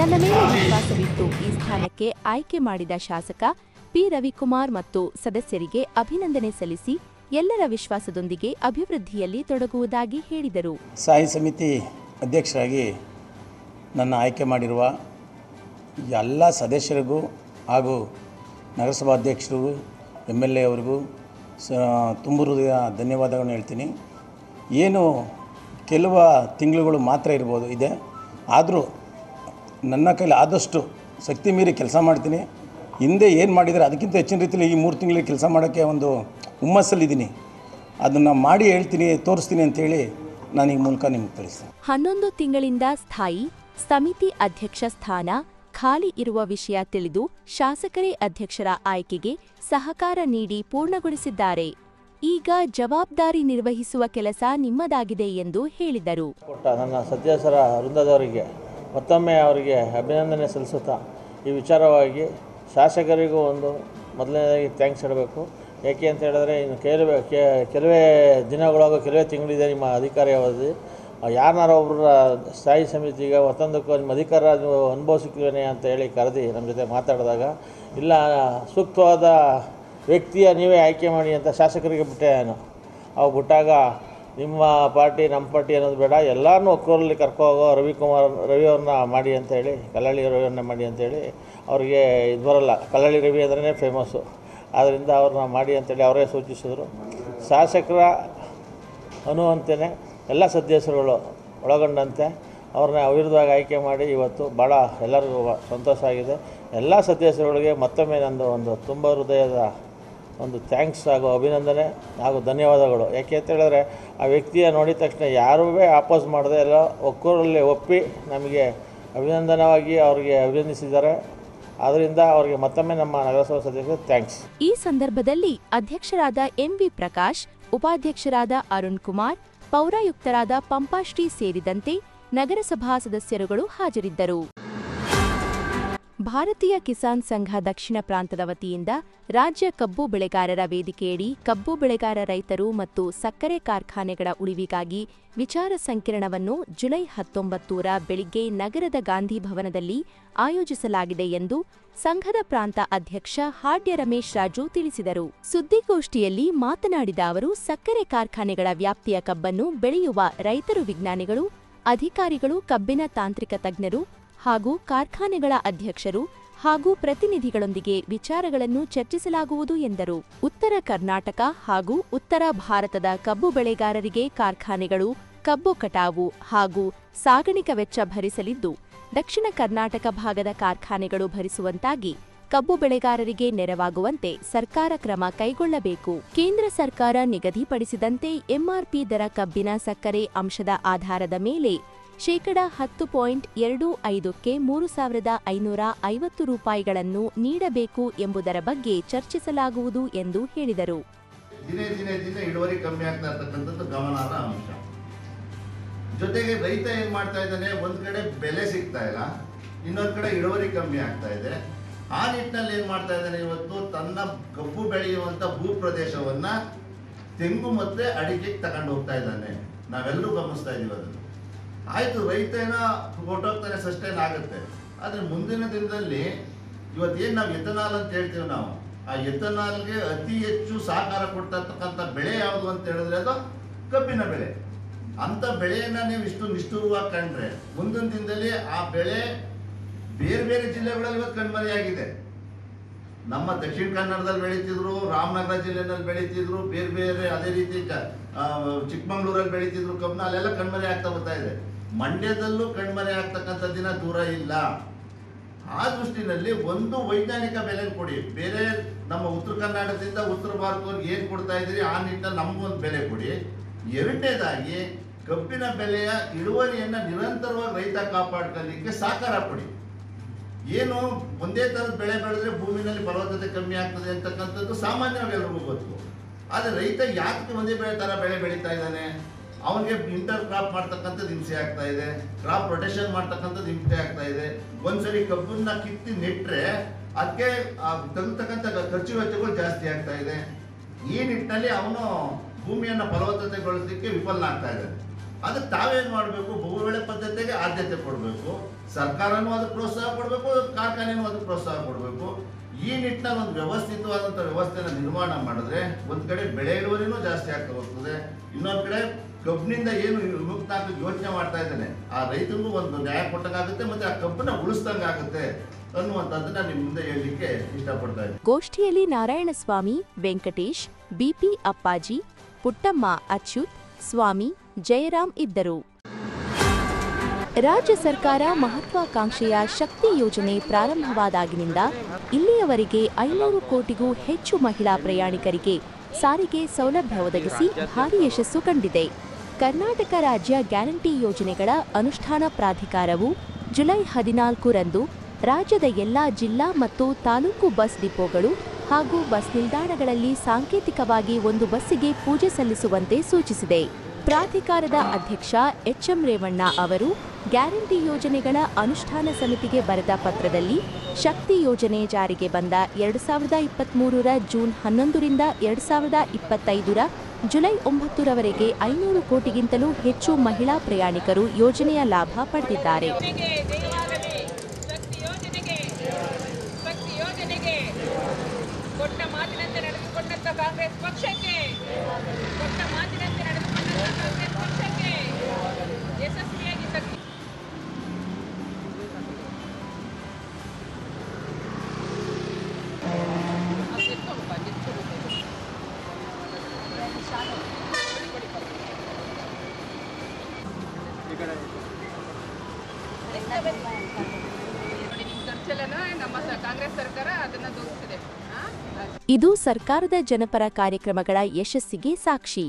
ನನ್ನ ಮೇಲೆ ವಿಶ್ವಾಸವಿಟ್ಟು ಈ ಸ್ಥಾನಕ್ಕೆ ಆಯ್ಕೆ ಮಾಡಿದ ಶಾಸಕ ಪಿ ರವಿಕುಮಾರ್ ಮತ್ತು ಸದಸ್ಯರಿಗೆ ಅಭಿನಂದನೆ ಸಲ್ಲಿಸಿ ಎಲ್ಲರ ವಿಶ್ವಾಸದೊಂದಿಗೆ ಅಭಿವೃದ್ಧಿಯಲ್ಲಿ ತೊಡಗುವುದಾಗಿ ಹೇಳಿದರು. ಸ್ಥಾಯಿ ಸಮಿತಿ ಅಧ್ಯಕ್ಷರಾಗಿ ನನ್ನ ಆಯ್ಕೆ ಮಾಡಿರುವ ಎಲ್ಲ ಸದಸ್ಯರಿಗೂ ಹಾಗೂ ನಗರಸಭಾಧ್ಯಕ್ಷರಿಗೂ MLA ಅವರಿಗೂ ತುಂಬ ಹೃದಯ ಧನ್ಯವಾದಗಳನ್ನು ಹೇಳ್ತೀನಿ. ಏನು ಕೆಲವು ತಿಂಗಳುಗಳು ಮಾತ್ರ ಇದೆ, ಆದರೂ ನನ್ನ ಕೈಲಿ ಆದಷ್ಟು ಶಕ್ತಿ ಮೀರಿ ಕೆಲಸ ಮಾಡ್ತೀನಿ. ಹಿಂದೆ ಏನು ಮಾಡಿದರೆ ಅದಕ್ಕಿಂತ ಹೆಚ್ಚಿನ ರೀತಿಯಲ್ಲಿ ಈ 3 ತಿಂಗಳಿಗೆ ಕೆಲಸ ಮಾಡೋಕ್ಕೆ ಒಂದು ಹುಮ್ಮಸ್ಸಲ್ಲಿದ್ದೀನಿ. ಅದನ್ನು ಮಾಡಿ ಹೇಳ್ತೀನಿ, ತೋರಿಸ್ತೀನಿ ಅಂತೇಳಿ ನಾನು ಈ ಮೂಲಕ ನಿಮಗೆ ತಿಳಿಸ್ತೀನಿ. 11 ತಿಂಗಳಿಂದ ಸ್ಥಾಯಿ ಸಮಿತಿ ಅಧ್ಯಕ್ಷ ಸ್ಥಾನ ಖಾಲಿ ಇರುವ ವಿಷಯ ತಿಳಿದು ಶಾಸಕರೇ ಅಧ್ಯಕ್ಷರ ಆಯ್ಕೆಗೆ ಸಹಕಾರ ನೀಡಿ ಪೂರ್ಣಗೊಳಿಸಿದ್ದಾರೆ. ಈಗ ಜವಾಬ್ದಾರಿ ನಿರ್ವಹಿಸುವ ಕೆಲಸ ನಿಮ್ಮದಾಗಿದೆ ಎಂದು ಹೇಳಿದರು. ನನ್ನ ಸದಸ್ಯರ ವೃಂದದವರಿಗೆ ಮತ್ತೊಮ್ಮೆ ಅವರಿಗೆ ಅಭಿನಂದನೆ ಸಲ್ಲಿಸುತ್ತಾ ಈ ವಿಚಾರವಾಗಿ ಶಾಸಕರಿಗೂ ಒಂದು ಮೊದಲನೇದಾಗಿ ಥ್ಯಾಂಕ್ಸ್ ಹೇಳಬೇಕು. ಏಕೆ ಅಂತ ಹೇಳಿದ್ರೆ ಇನ್ನು ಕೆಲವೇ ದಿನಗಳಾಗೋ ಕೆಲವೇ ತಿಂಗಳಿದೆ ನಿಮ್ಮ ಅಧಿಕಾರಿ ಅವಧಿ. ಯಾರನ್ನಾರ ಒಬ್ಬರ ಸ್ಥಾಯಿ ಸಮಿತಿಗೆ ಮತ್ತೊಂದಕ್ಕೂ ನಿಮ್ಮ ಅಧಿಕಾರ ನೀವು ಅನುಭವಿಸಿದ್ದೇನೆ ಅಂತ ಹೇಳಿ ಕರೆದು ನಮ್ಮ ಜೊತೆ ಮಾತಾಡಿದಾಗ, ಇಲ್ಲ ಸೂಕ್ತವಾದ ವ್ಯಕ್ತಿಯ ನೀವೇ ಆಯ್ಕೆ ಮಾಡಿ ಅಂತ ಶಾಸಕರಿಗೆ ಬಿಟ್ಟೆ ನಾನು. ಅವು ಬಿಟ್ಟಾಗ ನಿಮ್ಮ ಪಾರ್ಟಿ ನಮ್ಮ ಪಾರ್ಟಿ ಅನ್ನೋದು ಬೇಡ, ಎಲ್ಲರನ್ನೂ ಒಕ್ಕೂರಲ್ಲಿ ಕರ್ಕೋಗೋ ರವಿಯವ್ರನ್ನ ಮಾಡಿ ಅಂತೇಳಿ, ಕಲ್ಲಳ್ಳಿ ರವಿಯವ್ರನ್ನ ಮಾಡಿ ಅಂತೇಳಿ. ಅವ್ರಿಗೆ ಇದು ಬರೋಲ್ಲ, ಕಲ್ಲಳ್ಳಿ ರವಿ ಅಂದ್ರೇ ಫೇಮಸ್ಸು, ಆದ್ದರಿಂದ ಅವ್ರನ್ನ ಮಾಡಿ ಅಂತೇಳಿ ಅವರೇ ಸೂಚಿಸಿದರು. ಶಾಸಕರ ಅನ್ನುವಂತೆಯೇ ಎಲ್ಲ ಸದಸ್ಯರುಗಳು ಒಳಗೊಂಡಂತೆ ಅವ್ರನ್ನ ಅವಿರೋಧವಾಗಿ ಆಯ್ಕೆ ಮಾಡಿ ಇವತ್ತು ಭಾಳ ಎಲ್ಲರಿಗೂ ಸಂತೋಷ ಆಗಿದೆ. ಎಲ್ಲ ಸದಸ್ಯರುಗಳಿಗೆ ಮತ್ತೊಮ್ಮೆ ನಂದು ಒಂದು ತುಂಬ ಹೃದಯದ ಒಂದು ಥ್ಯಾಂಕ್ಸ್ ಹಾಗೂ ಅಭಿನಂದನೆ ಹಾಗೂ ಧನ್ಯವಾದಗಳು. ಯಾಕೆ ಅಂತ ಹೇಳಿದ್ರೆ ಆ ವ್ಯಕ್ತಿಯ ನೋಡಿದ ತಕ್ಷಣ ಯಾರೂ ಆಪೋಸ್ ಮಾಡದೆ ಎಲ್ಲ ಒಕ್ಕೂರಲ್ಲಿ ಒಪ್ಪಿ ನಮಗೆ ಅಭಿನಂದನವಾಗಿ ಅವರಿಗೆ ಅಭಿನಂದಿಸಿದ್ದಾರೆ. ಆದ್ದರಿಂದ ಅವರಿಗೆ ಮತ್ತೊಮ್ಮೆ ನಮ್ಮ ನಗರಸಭಾ ಸದಸ್ಯರಿಗೆ ಥ್ಯಾಂಕ್ಸ್. ಈ ಸಂದರ್ಭದಲ್ಲಿ ಅಧ್ಯಕ್ಷರಾದ ಎಂವಿ ಪ್ರಕಾಶ್, ಉಪಾಧ್ಯಕ್ಷರಾದ ಅರುಣ್ ಕುಮಾರ್, ಪೌರಾಯುಕ್ತರಾದ ಪಂಪಾಶ್ರೀ ಸೇರಿದಂತೆ ನಗರಸಭಾ ಸದಸ್ಯರುಗಳು ಹಾಜರಿದ್ದರು. ಭಾರತೀಯ ಕಿಸಾನ್ ಸಂಘ ದಕ್ಷಿಣ ಪ್ರಾಂತದ ವತಿಯಿಂದ ರಾಜ್ಯ ಕಬ್ಬು ಬೆಳೆಗಾರರ ವೇದಿಕೆಯಡಿ ಕಬ್ಬು ಬೆಳೆಗಾರ ರೈತರು ಮತ್ತು ಸಕ್ಕರೆ ಕಾರ್ಖಾನೆಗಳ ಉಳಿವಿಗಾಗಿ ವಿಚಾರ ಸಂಕಿರಣವನ್ನು ಜುಲೈ 19ರ ಬೆಳಿಗ್ಗೆ ನಗರದ ಗಾಂಧಿ ಭವನದಲ್ಲಿ ಆಯೋಜಿಸಲಾಗಿದೆ ಎಂದು ಸಂಘದ ಪ್ರಾಂತ ಅಧ್ಯಕ್ಷ ಹಾಡ್ಯ ರಮೇಶ್ ರಾಜು ತಿಳಿಸಿದರು. ಸುದ್ದಿಗೋಷ್ಠಿಯಲ್ಲಿ ಮಾತನಾಡಿದ ಅವರು, ಸಕ್ಕರೆ ಕಾರ್ಖಾನೆಗಳ ವ್ಯಾಪ್ತಿಯ ಕಬ್ಬನ್ನು ಬೆಳೆಯುವ ರೈತರು, ವಿಜ್ಞಾನಿಗಳು, ಅಧಿಕಾರಿಗಳು, ಕಬ್ಬಿನ ತಾಂತ್ರಿಕ ತಜ್ಞರು ಹಾಗೂ ಕಾರ್ಖಾನೆಗಳ ಅಧ್ಯಕ್ಷರು ಹಾಗೂ ಪ್ರತಿನಿಧಿಗಳೊಂದಿಗೆ ವಿಚಾರಗಳನ್ನು ಚರ್ಚಿಸಲಾಗುವುದು ಎಂದರು. ಉತ್ತರ ಕರ್ನಾಟಕ ಹಾಗೂ ಉತ್ತರ ಭಾರತದ ಕಬ್ಬು ಬೆಳೆಗಾರರಿಗೆ ಕಾರ್ಖಾನೆಗಳು ಕಬ್ಬು ಕಟಾವು ಹಾಗೂ ಸಾಗಾಣಿಕಾ ವೆಚ್ಚ ಭರಿಸಲಿದ್ದು, ದಕ್ಷಿಣ ಕರ್ನಾಟಕ ಭಾಗದ ಕಾರ್ಖಾನೆಗಳು ಭರಿಸುವಂತಾಗಿ ಕಬ್ಬು ಬೆಳೆಗಾರರಿಗೆ ನೆರವಾಗುವಂತೆ ಸರ್ಕಾರ ಕ್ರಮ ಕೈಗೊಳ್ಳಬೇಕು. ಕೇಂದ್ರ ಸರ್ಕಾರ ನಿಗದಿಪಡಿಸಿದಂತೆ ಎಂಆರ್ಪಿ ದರ ಕಬ್ಬಿನ ಸಕ್ಕರೆ ಅಂಶದ ಆಧಾರದ ಮೇಲೆ ಶೇಕಡ 10.25ಕ್ಕೆ 3,550 ರೂಪಾಯಿಗಳನ್ನು ನೀಡಬೇಕು ಎಂಬುದರ ಬಗ್ಗೆ ಚರ್ಚಿಸಲಾಗುವುದು ಎಂದು ಹೇಳಿದರು. ದಿನೇ ಇಳುವರಿ ಕಮ್ಮಿ ಆಗ್ತಾ ಇರ್ತಕ್ಕಂಥದ್ದು ಗಮನಾರ್ಹ ಅಂಶ. ಜೊತೆಗೆ ರೈತ ಏನ್ ಮಾಡ್ತಾ ಇದ್ದಾನೆ, ಒಂದ್ ಕಡೆ ಬೆಲೆ ಸಿಗ್ತಾ ಇಲ್ಲ, ಇನ್ನೊಂದ್ ಕಡೆ ಇಳುವರಿ ಕಮ್ಮಿ ಆಗ್ತಾ ಇದೆ. ಆ ನಿಟ್ಟಿನಲ್ಲಿ ಏನ್ ಮಾಡ್ತಾ ಇದ್ದಾನೆ, ಇವತ್ತು ತನ್ನ ಕಬ್ಬು ಬೆಳೆಯುವಂತ ಭೂ ಪ್ರದೇಶವನ್ನ ತೆಂಗು ಮತ್ತೆ ಅಡಿಕೆಗೆ ತಗೊಂಡು ಹೋಗ್ತಾ ಇದ್ದಾನೆ. ನಾವೆಲ್ಲರೂ ಗಮನಿಸ್ತಾ ಇದೀವಿ ಅದನ್ನು. ಆಯ್ತು, ರೈತ ಏನೋ ಹೊರಟೋಗ್ತಾನೆ, ಸಸ್ಟೈನ್ ಆಗುತ್ತೆ. ಆದ್ರೆ ಮುಂದಿನ ದಿನದಲ್ಲಿ ಇವತ್ತೇನು ನಾವು ಎಥನಾಲ್ ಅಂತ ಹೇಳ್ತೀವಿ, ನಾವು ಆ ಎಥನಾಲ್ಗೆ ಅತಿ ಹೆಚ್ಚು ಸಹಕಾರ ಕೊಡ್ತಾ ಇರ್ತಕ್ಕಂಥ ಬೆಳೆ ಯಾವುದು ಅಂತ ಹೇಳಿದ್ರೆ ಅದು ಕಬ್ಬಿನ ಬೆಳೆ. ಅಂತ ಬೆಳೆಯನ್ನ ನೀವು ಇಷ್ಟು ನಿಷ್ಠುರವಾಗಿ ಕಂಡ್ರೆ ಮುಂದಿನ ದಿನದಲ್ಲಿ ಆ ಬೆಳೆ ಬೇರೆ ಬೇರೆ ಜಿಲ್ಲೆಗಳಲ್ಲಿ ಇವತ್ತು ಕಣ್ಮರೆಯಾಗಿದೆ. ನಮ್ಮ ದಕ್ಷಿಣ ಕನ್ನಡದಲ್ಲಿ ಬೆಳೀತಿದ್ರು, ರಾಮನಗರ ಜಿಲ್ಲೆನಲ್ಲಿ ಬೆಳೀತಿದ್ರು, ಬೇರೆ ಬೇರೆ ಅದೇ ರೀತಿ ಚಿಕ್ಕಮಂಗ್ಳೂರಲ್ಲಿ ಬೆಳೀತಿದ್ರು ಕಬ್ಬನ್ನ, ಅಲ್ಲೆಲ್ಲ ಕಣ್ಮರೆ ಆಗ್ತಾ ಬರ್ತಾ ಇದೆ. ಮಂಡ್ಯದಲ್ಲೂ ಕಣ್ಮರೆ ಆಗ್ತಕ್ಕಂಥ ದಿನ ದೂರ ಇಲ್ಲ. ಆ ದೃಷ್ಟಿನಲ್ಲಿ ಒಂದು ವೈಜ್ಞಾನಿಕ ಬೆಲೆ ಕೊಡಿ. ಬೇರೆ ನಮ್ಮ ಉತ್ತರ ಕರ್ನಾಟಕದಿಂದ ಉತ್ತರ ಭಾರತದವ್ರಿಗೆ ಏನು ಕೊಡ್ತಾ ಇದ್ದೀರಿ ಆ ನಿಟ್ಟಿನಲ್ಲಿ ನಮಗೊಂದು ಬೆಲೆ ಕೊಡಿ. ಎರಡನೇದಾಗಿ ಕಬ್ಬಿನ ಬೆಲೆಯ ಇಳುವರಿಯನ್ನು ನಿರಂತರವಾಗಿ ರೈತ ಕಾಪಾಡ್ಕೊಳ್ಳಿಕ್ಕೆ ಸಹಕಾರ ಕೊಡಿ. ಏನು ಒಂದೇ ಥರದ ಬೆಳೆ ಬೆಳೆದ್ರೆ ಭೂಮಿನಲ್ಲಿ ಫಲವತ್ತತೆ ಕಮ್ಮಿ ಆಗ್ತದೆ ಅಂತಕ್ಕಂಥದ್ದು ಸಾಮಾನ್ಯವಾಗಿ ಎಲ್ರಿಗೂ ಗೊತ್ತು. ಆದರೆ ರೈತ ಯಾಕೆ ಒಂದೇ ಥರ ಬೆಳೆ ಬೆಳೀತಾ ಇದ್ದಾನೆ? ಅವನಿಗೆ ಇಂಟರ್ ಕ್ರಾಪ್ ಮಾಡ್ತಕ್ಕಂಥದ್ದು ಹಿಂಸೆ ಆಗ್ತಾ ಇದೆ, ಕ್ರಾಪ್ ರೊಟೇಷನ್ ಮಾಡ್ತಕ್ಕಂಥದ್ದು ಹಿಂಸೆ ಆಗ್ತಾ ಇದೆ. ಒಂದ್ಸರಿ ಕಬ್ಬನ್ನ ಕಿತ್ತಿ ನೆಟ್ಟರೆ ಅದಕ್ಕೆ ತಗತಕ್ಕಂಥ ಖರ್ಚು ವೆಚ್ಚಗಳು ಜಾಸ್ತಿ ಆಗ್ತಾ ಇದೆ. ಈ ನಿಟ್ಟಿನಲ್ಲಿ ಅವನು ಭೂಮಿಯನ್ನು ಫಲವತ್ತತೆಗೊಳಿಸಲಿಕ್ಕೆ ವಿಫಲನಾಗ್ತಾ ಇದ್ದಾನೆ. ಅದಕ್ಕೆ ತಾವೇನು ಮಾಡಬೇಕು? ಬಹುಬೆಳೆ ಪದ್ಧತಿಗೆ ಆದ್ಯತೆ ಕೊಡಬೇಕು. ಸರ್ಕಾರನೂ ಅದಕ್ಕೆ ಪ್ರೋತ್ಸಾಹ ಕೊಡಬೇಕು, ಕಾರ್ಖಾನೆನೂ ಅದಕ್ಕೆ ಪ್ರೋತ್ಸಾಹ ಕೊಡಬೇಕು. ಈ ನಿಟ್ಟಿನಲ್ಲಿ ಒಂದು ವ್ಯವಸ್ಥಿತವಾದಂಥ ವ್ಯವಸ್ಥೆನ ನಿರ್ಮಾಣ ಮಾಡಿದ್ರೆ ಒಂದು ಕಡೆ ಬೆಳೆ ಇಳುವರಿನೂ ಜಾಸ್ತಿ ಆಗ್ತಾ ಹೋಗ್ತದೆ, ಇನ್ನೊಂದು ಕಡೆ ಕಬ್ಬಿನಿಂದ ಏನು ವಿಮುಕ್ತ ಹಾಕಿ ಯೋಚನೆ ಮಾಡ್ತಾ ಇದ್ದಾನೆ ಆ ರೈತನಿಗೂ ಒಂದು ನ್ಯಾಯ ಕೊಟ್ಟಂಗಾಗುತ್ತೆ, ಮತ್ತೆ ಆ ಕಬ್ಬನ್ನ ಉಳಿಸ್ದಂಗಾಗುತ್ತೆ ಅನ್ನುವಂಥದ್ದನ್ನ ನಿಮ್ಮ ಮುಂದೆ ಹೇಳಲಿಕ್ಕೆ ಇಷ್ಟಪಡ್ತಾ ಇದ್ದೀನಿ. ಗೋಷ್ಠಿಯಲ್ಲಿ ನಾರಾಯಣಸ್ವಾಮಿ, ವೆಂಕಟೇಶ್, ಬಿಪಿ ಅಪ್ಪಾಜಿ, ಪುಟ್ಟಮ್ಮ ಅಚ್ಯುತ್, ಸ್ವಾಮಿ, ಜಯರಾಮ್ ಇದ್ದರು. ರಾಜ್ಯ ಸರ್ಕಾರ ಮಹತ್ವಾಕಾಂಕ್ಷೆಯ ಶಕ್ತಿ ಯೋಜನೆ ಪ್ರಾರಂಭವಾದಾಗಿನಿಂದ ಇಲ್ಲಿಯವರೆಗೆ 500 ಕೋಟಿಗೂ ಹೆಚ್ಚು ಮಹಿಳಾ ಪ್ರಯಾಣಿಕರಿಗೆ ಸಾರಿಗೆ ಸೌಲಭ್ಯ ಒದಗಿಸಿ ಭಾರೀ ಯಶಸ್ಸು ಕಂಡಿದೆ. ಕರ್ನಾಟಕ ರಾಜ್ಯ ಗ್ಯಾರಂಟಿ ಯೋಜನೆಗಳ ಅನುಷ್ಠಾನ ಪ್ರಾಧಿಕಾರವು ಜುಲೈ 14ರಂದು ರಾಜ್ಯದ ಎಲ್ಲಾ ಜಿಲ್ಲಾ ಮತ್ತು ತಾಲೂಕು ಬಸ್ ಡಿಪೋಗಳು ಹಾಗೂ ಬಸ್ ನಿಲ್ದಾಣಗಳಲ್ಲಿ ಸಾಂಕೇತಿಕವಾಗಿ ಒಂದು ಬಸ್ಸಿಗೆ ಪೂಜೆ ಸಲ್ಲಿಸುವಂತೆ ಸೂಚಿಸಿದೆ. ಪ್ರಾಧಿಕಾರದ ಅಧ್ಯಕ್ಷ ಎಚ್ಎಂ ರೇವಣ್ಣ ಅವರು ಗ್ಯಾರಂಟಿ ಯೋಜನೆಗಳ ಅನುಷ್ಠಾನ ಸಮಿತಿಗೆ ಬರೆದ ಪತ್ರದಲ್ಲಿ ಶಕ್ತಿ ಯೋಜನೆ ಜಾರಿಗೆ ಬಂದ 2023ರ ಜೂನ್ 11ರಿಂದ 2025ರ ಜುಲೈ 9ರವರೆಗೆ 500 ಕೋಟಿಗಿಂತಲೂ ಹೆಚ್ಚು ಮಹಿಳಾ ಪ್ರಯಾಣಿಕರು ಯೋಜನೆಯ ಲಾಭ ಪಡೆದಿದ್ದಾರೆ. ಕೊಟ್ಟ ಮಾತಿನಂತೆ ನಡೆದುಕೊಂಡಂತ ಕಾಂಗ್ರೆಸ್ ಪಕ್ಷಕ್ಕೆ ಕೊಟ್ಟ ಮಾತಿನಂತೆ ನಡೆದುಕೊಂಡಂತ ಕಾಂಗ್ರೆಸ್ ಪಕ್ಷಕ್ಕೆ ಯಶಸ್ವಿಯಾಗಿ ನಮ್ಮ ಕಾಂಗ್ರೆಸ್ ಸರ್ಕಾರ ಅದನ್ನ ದೂರಿಸಿದೆ. ಇದು ಸರ್ಕಾರದ ಜನಪರ ಕಾರ್ಯಕ್ರಮಗಳ ಯಶಸ್ಸಿಗೆ ಸಾಕ್ಷಿ.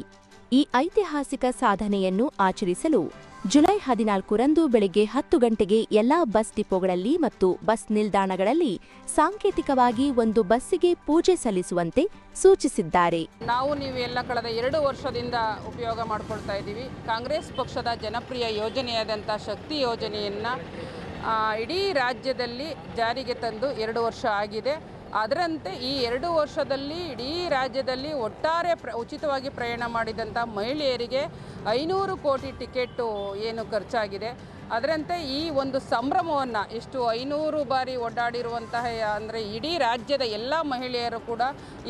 ಈ ಐತಿಹಾಸಿಕ ಸಾಧನೆಯನ್ನು ಆಚರಿಸಲು ಜುಲೈ 14ರಂದು ಬೆಳಗ್ಗೆ 10 ಗಂಟೆಗೆ ಎಲ್ಲಾ ಬಸ್ ಡಿಪೋಗಳಲ್ಲಿ ಮತ್ತು ಬಸ್ ನಿಲ್ದಾಣಗಳಲ್ಲಿ ಸಾಂಕೇತಿಕವಾಗಿ ಒಂದು ಬಸ್ಸಿಗೆ ಪೂಜೆ ಸಲ್ಲಿಸುವಂತೆ ಸೂಚಿಸಿದ್ದಾರೆ. ನೀವು ಎಲ್ಲ ಕಳೆದ 2 ವರ್ಷದಿಂದ ಉಪಯೋಗ ಮಾಡಿಕೊಳ್ತಾ ಇದ್ದೀವಿ. ಕಾಂಗ್ರೆಸ್ ಪಕ್ಷದ ಜನಪ್ರಿಯ ಯೋಜನೆಯಾದಂಥ ಶಕ್ತಿ ಯೋಜನೆಯನ್ನು ಇಡೀ ರಾಜ್ಯದಲ್ಲಿ ಜಾರಿಗೆ ತಂದು 2 ವರ್ಷ ಆಗಿದೆ. ಅದರಂತೆ ಈ 2 ವರ್ಷದಲ್ಲಿ ಇಡೀ ರಾಜ್ಯದಲ್ಲಿ ಒಟ್ಟಾರೆ ಉಚಿತವಾಗಿ ಪ್ರಯಾಣ ಮಾಡಿದಂಥ ಮಹಿಳೆಯರಿಗೆ 500 ಕೋಟಿ ಟಿಕೆಟು ಏನು ಖರ್ಚಾಗಿದೆ. ಅದರಂತೆ ಈ ಒಂದು ಸಂಭ್ರಮವನ್ನು ಇಷ್ಟು 500 ಬಾರಿ ಓಡಾಡಿರುವಂತಹ ಅಂದರೆ ಇಡೀ ರಾಜ್ಯದ ಎಲ್ಲ ಮಹಿಳೆಯರು ಕೂಡ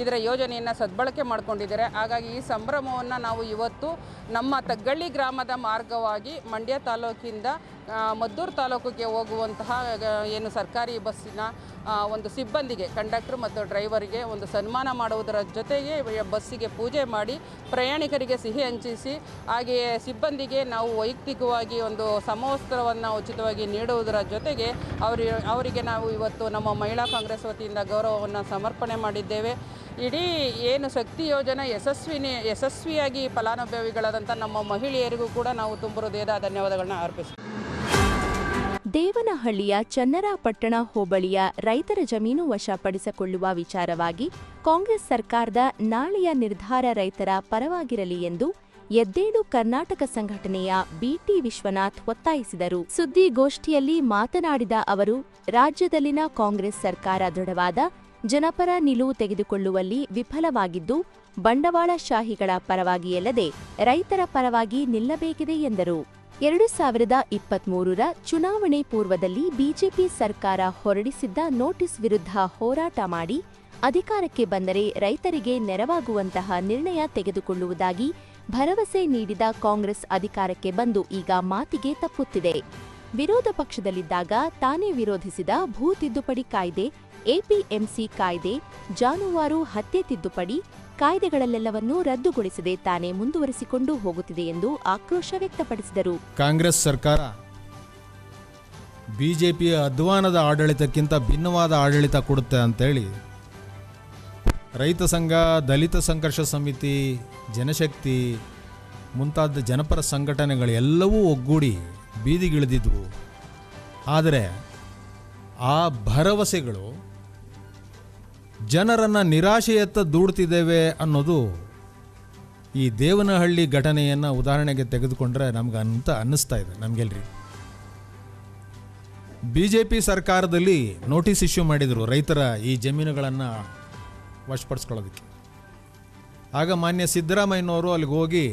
ಇದರ ಯೋಜನೆಯನ್ನು ಸದ್ಬಳಕೆ ಮಾಡಿಕೊಂಡಿದ್ದಾರೆ. ಹಾಗಾಗಿ ಈ ಸಂಭ್ರಮವನ್ನು ನಾವು ಇವತ್ತು ನಮ್ಮ ತಗ್ಗಳ್ಳಿ ಗ್ರಾಮದ ಮಾರ್ಗವಾಗಿ ಮಂಡ್ಯ ತಾಲೂಕಿಂದ ಮದ್ದೂರು ತಾಲೂಕಿಗೆ ಹೋಗುವಂತಹ ಏನು ಸರ್ಕಾರಿ ಬಸ್ಸಿನ ಒಂದು ಸಿಬ್ಬಂದಿಗೆ, ಕಂಡಕ್ಟರ್ ಮತ್ತು ಡ್ರೈವರಿಗೆ ಒಂದು ಸನ್ಮಾನ ಮಾಡುವುದರ ಜೊತೆಗೆ ಬಸ್ಸಿಗೆ ಪೂಜೆ ಮಾಡಿ ಪ್ರಯಾಣಿಕರಿಗೆ ಸಿಹಿ ಹಂಚಿಸಿ, ಹಾಗೆಯೇ ಸಿಬ್ಬಂದಿಗೆ ನಾವು ವೈಯಕ್ತಿಕವಾಗಿ ಒಂದು ಸಮವಸ್ತ್ರವನ್ನು ಉಚಿತವಾಗಿ ನೀಡುವುದರ ಜೊತೆಗೆ ಅವರಿಗೆ ನಾವು ಇವತ್ತು ನಮ್ಮ ಮಹಿಳಾ ಕಾಂಗ್ರೆಸ್ ವತಿಯಿಂದ ಗೌರವವನ್ನು ಸಮರ್ಪಣೆ ಮಾಡಿದ್ದೇವೆ. ಇಡೀ ಏನು ಶಕ್ತಿ ಯೋಜನೆ ಯಶಸ್ವಿಯಾಗಿ ಫಲಾನುಭವಿಗಳಾದಂಥ ನಮ್ಮ ಮಹಿಳೆಯರಿಗೂ ಕೂಡ ನಾವು ತುಂಬ ಹೃದಯದ ಧನ್ಯವಾದಗಳನ್ನ ಅರ್ಪಿಸ್ತೀವಿ. ದೇವನಹಳ್ಳಿಯ ಚನ್ನರಾಪಟ್ಟಣ ಹೋಬಳಿಯ ರೈತರ ಜಮೀನು ವಶಪಡಿಸಿಕೊಳ್ಳುವ ವಿಚಾರವಾಗಿ ಕಾಂಗ್ರೆಸ್ ಸರ್ಕಾರದ ನಾಳೆಯ ನಿರ್ಧಾರ ರೈತರ ಪರವಾಗಿರಲಿ ಎಂದು ಎದ್ದೇಳು ಕರ್ನಾಟಕ ಸಂಘಟನೆಯ ಬಿಟಿ ವಿಶ್ವನಾಥ್ ಒತ್ತಾಯಿಸಿದರು. ಸುದ್ದಿಗೋಷ್ಠಿಯಲ್ಲಿ ಮಾತನಾಡಿದ ಅವರು, ರಾಜ್ಯದಲ್ಲಿನ ಕಾಂಗ್ರೆಸ್ ಸರ್ಕಾರ ದೃಢವಾದ ಜನಪರ ನಿಲುವು ತೆಗೆದುಕೊಳ್ಳುವಲ್ಲಿ ವಿಫಲವಾಗಿದ್ದು, ಬಂಡವಾಳಶಾಹಿಗಳ ಪರವಾಗಿಯಲ್ಲದೆ ರೈತರ ಪರವಾಗಿ ನಿಲ್ಲಬೇಕಿದೆ ಎಂದರು. 2023ರ ಚುನಾವಣೆ ಪೂರ್ವದಲ್ಲಿ ಬಿಜೆಪಿ ಸರ್ಕಾರ ಹೊರಡಿಸಿದ್ದ ನೋಟಿಸ್ ವಿರುದ್ಧ ಹೋರಾಟ ಮಾಡಿ ಅಧಿಕಾರಕ್ಕೆ ಬಂದರೆ ರೈತರಿಗೆ ನೆರವಾಗುವಂತಹ ನಿರ್ಣಯ ತೆಗೆದುಕೊಳ್ಳುವುದಾಗಿ ಭರವಸೆ ನೀಡಿದ ಕಾಂಗ್ರೆಸ್ ಅಧಿಕಾರಕ್ಕೆ ಬಂದು ಈಗ ಮಾತಿಗೆ ತಪ್ಪುತ್ತಿದೆ. ವಿರೋಧ ಪಕ್ಷದಲ್ಲಿದ್ದಾಗ ತಾನೇ ವಿರೋಧಿಸಿದ ಭೂ ತಿದ್ದುಪಡಿ ಕಾಯ್ದೆ, ಎಪಿಎಂಸಿ ಕಾಯ್ದೆ, ಜಾನುವಾರು ಹತ್ಯೆ ತಿದ್ದುಪಡಿ ಕಾಯ್ದೆಗಳಲ್ಲೆಲ್ಲವನ್ನೂ ರದ್ದುಗೊಳಿಸದೆ ತಾನೇ ಮುಂದುವರಿಸಿಕೊಂಡು ಹೋಗುತ್ತಿದೆ ಎಂದು ಆಕ್ರೋಶ ವ್ಯಕ್ತಪಡಿಸಿದರು. ಕಾಂಗ್ರೆಸ್ ಸರ್ಕಾರ ಬಿಜೆಪಿಯ ಅಧ್ವಾನದ ಆಡಳಿತಕ್ಕಿಂತ ಭಿನ್ನವಾದ ಆಡಳಿತ ಕೊಡುತ್ತೆ ಅಂತೇಳಿ ರೈತ ಸಂಘ, ದಲಿತ ಸಂಘರ್ಷ ಸಮಿತಿ, ಜನಶಕ್ತಿ ಮುಂತಾದ ಜನಪರ ಸಂಘಟನೆಗಳೆಲ್ಲವೂ ಒಗ್ಗೂಡಿ ಬೀದಿಗಿಳಿದಿದ್ವು. ಆದರೆ ಆ ಭರವಸೆಗಳು ಜನರನ್ನು ನಿರಾಶೆಯತ್ತ ದೂಡ್ತಿದ್ದೇವೆ ಅನ್ನೋದು ಈ ದೇವನಹಳ್ಳಿ ಘಟನೆಯನ್ನು ಉದಾಹರಣೆಗೆ ತೆಗೆದುಕೊಂಡ್ರೆ ನಮ್ಗೆ ಅಂತ ಅನ್ನಿಸ್ತಾ ಇದೆ ನಮಗೆಲ್ರಿ. BJP ಸರ್ಕಾರದಲ್ಲಿ ನೋಟಿಸ್ ಇಶ್ಯೂ ಮಾಡಿದರು ರೈತರ ಈ ಜಮೀನುಗಳನ್ನು ವಶಪಡಿಸ್ಕೊಳ್ಳೋದಕ್ಕೆ. ಆಗ ಮಾನ್ಯ ಸಿದ್ದರಾಮಯ್ಯನವರು ಅಲ್ಲಿಗೆ ಹೋಗಿ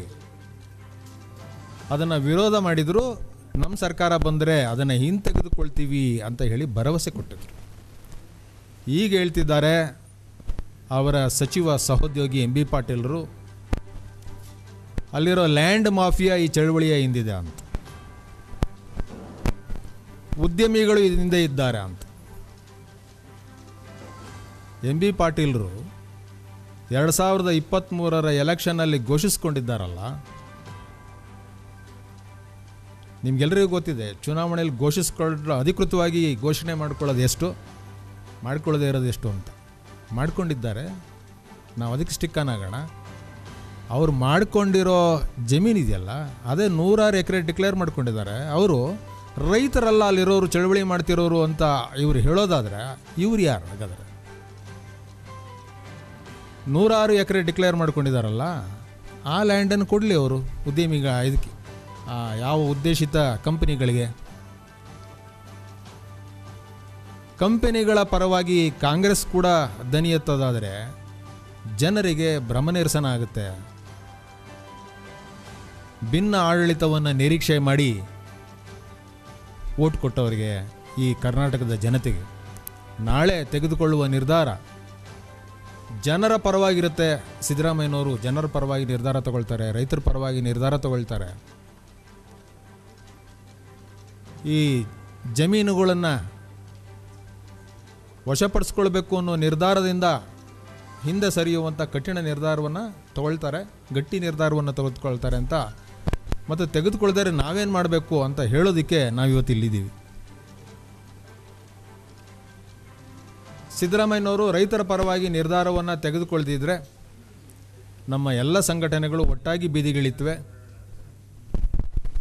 ಅದನ್ನು ವಿರೋಧ ಮಾಡಿದರು. ನಮ್ಮ ಸರ್ಕಾರ ಬಂದರೆ ಅದನ್ನು ಹಿಂತೆಗೆದುಕೊಳ್ತೀವಿ ಅಂತ ಹೇಳಿ ಭರವಸೆ ಕೊಟ್ಟಿದ್ರು. ಈಗ ಹೇಳ್ತಿದ್ದಾರೆ ಅವರ ಸಚಿವ ಸಹೋದ್ಯೋಗಿ MB ಪಾಟೀಲರು, ಅಲ್ಲಿರೋ ಲ್ಯಾಂಡ್ ಮಾಫಿಯಾ ಈ ಚಳವಳಿಯ ಹಿಂದಿದೆ ಅಂತ, ಉದ್ಯಮಿಗಳು ಹಿಂದೆ ಇದ್ದಾರೆ ಅಂತ. MB ಪಾಟೀಲರು 2023 ಎಲೆಕ್ಷನ್ನಲ್ಲಿ ಘೋಷಿಸ್ಕೊಂಡಿದ್ದಾರಲ್ಲ, ನಿಮ್ಗೆಲ್ಲರಿಗೂ ಗೊತ್ತಿದೆ ಚುನಾವಣೆಯಲ್ಲಿ ಅಧಿಕೃತವಾಗಿ ಘೋಷಣೆ ಮಾಡ್ಕೊಳ್ಳೋದು ಎಷ್ಟು, ಮಾಡ್ಕೊಳ್ಳೋದೇ ಇರೋದು ಎಷ್ಟು ಅಂತ ಮಾಡ್ಕೊಂಡಿದ್ದಾರೆ. ನಾವು ಅದಕ್ಕೆ ಸ್ಟಿಕ್ ಆಗೋಣ. ಅವ್ರು ಮಾಡ್ಕೊಂಡಿರೋ ಜಮೀನಿದೆಯಲ್ಲ ಅದೇ 100 ಎಕರೆ ಡಿಕ್ಲೇರ್ ಮಾಡ್ಕೊಂಡಿದ್ದಾರೆ. ಅವರು ರೈತರಲ್ಲ ಅಲ್ಲಿರೋರು, ಚಳವಳಿ ಮಾಡ್ತಿರೋರು ಅಂತ ಇವ್ರು ಹೇಳೋದಾದರೆ ಇವ್ರು ಯಾರು ಹಾಗಾದರೆ? 106 ಎಕರೆ ಡಿಕ್ಲೇರ್ ಮಾಡ್ಕೊಂಡಿದ್ದಾರಲ್ಲ, ಆ ಲ್ಯಾಂಡನ್ನು ಕೊಡಲಿ ಅವರು ಇದಕ್ಕೆ ಯಾವ ಉದ್ದೇಶಿತ ಕಂಪನಿಗಳಿಗೆ. ಕಂಪನಿಗಳ ಪರವಾಗಿ ಕಾಂಗ್ರೆಸ್ ಕೂಡ ದನಿ ಎತ್ತೋದಾದರೆ ಜನರಿಗೆ ಭ್ರಮನಿರಸನ ಆಗುತ್ತೆ. ಭಿನ್ನ ಆಡಳಿತವನ್ನು ನಿರೀಕ್ಷೆ ಮಾಡಿ ವೋಟ್ ಕೊಟ್ಟವರಿಗೆ, ಈ ಕರ್ನಾಟಕದ ಜನತೆಗೆ ನಾಳೆ ತೆಗೆದುಕೊಳ್ಳುವ ನಿರ್ಧಾರ ಜನರ ಪರವಾಗಿರುತ್ತೆ. ಸಿದ್ದರಾಮಯ್ಯನವರು ಜನರ ಪರವಾಗಿ ನಿರ್ಧಾರ ತಗೊಳ್ತಾರೆ, ರೈತರ ಪರವಾಗಿ ನಿರ್ಧಾರ ತಗೊಳ್ತಾರೆ. ಈ ಜಮೀನುಗಳನ್ನು ವಶಪಡಿಸ್ಕೊಳ್ಬೇಕು ಅನ್ನೋ ನಿರ್ಧಾರದಿಂದ ಹಿಂದೆ ಸರಿಯುವಂಥ ಕಠಿಣ ನಿರ್ಧಾರವನ್ನು ತಗೊಳ್ತಾರೆ, ಗಟ್ಟಿ ನಿರ್ಧಾರವನ್ನು ತೆಗೆದುಕೊಳ್ತಾರೆ ಅಂತ, ಮತ್ತು ತೆಗೆದುಕೊಳ್ದರೆ ನಾವೇನು ಮಾಡಬೇಕು ಅಂತ ಹೇಳೋದಕ್ಕೆ ನಾವಿವತ್ತು ಇಲ್ಲಿದ್ದೀವಿ. ಸಿದ್ದರಾಮಯ್ಯನವರು ರೈತರ ಪರವಾಗಿ ನಿರ್ಧಾರವನ್ನು ತೆಗೆದುಕೊಳ್ದಿದ್ರೆ ನಮ್ಮ ಎಲ್ಲ ಸಂಘಟನೆಗಳು ಒಟ್ಟಾಗಿ ಬೀದಿಗಿಳಿತ್ವೆ.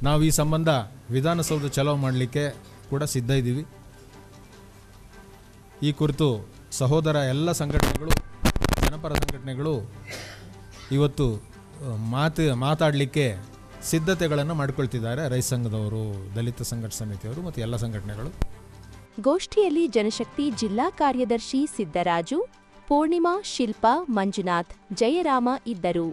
ನಾವು ಈ ಸಂಬಂಧ ವಿಧಾನಸೌಧ ಚಲೋ ಮಾಡಲಿಕ್ಕೆ ಕೂಡ ಸಿದ್ಧ ಇದ್ದೀವಿ. ಈ ಕುರಿತು ಸಹೋದರ ಎಲ್ಲ ಸಂಘಟನೆಗಳು, ಜನಪರ ಸಂಘಟನೆಗಳು ಇವತ್ತು ಮಾತಾಡಲಿಕ್ಕೆ ಸಿದ್ಧತೆಗಳನ್ನು ಮಾಡಿಕೊಳ್ತಿದ್ದಾರೆ. ರೈತ ಸಂಘದವರು, ದಲಿತ ಸಂಘರ್ಷ ಸಮಿತಿಯವರು ಮತ್ತು ಎಲ್ಲ ಸಂಘಟನೆಗಳು. ಗೋಷ್ಠಿಯಲ್ಲಿ ಜನಶಕ್ತಿ ಜಿಲ್ಲಾ ಕಾರ್ಯದರ್ಶಿ ಸಿದ್ದರಾಜು, ಪೂರ್ಣಿಮಾ, ಶಿಲ್ಪಾ, ಮಂಜುನಾಥ್, ಜಯರಾಮ ಇದ್ದರು.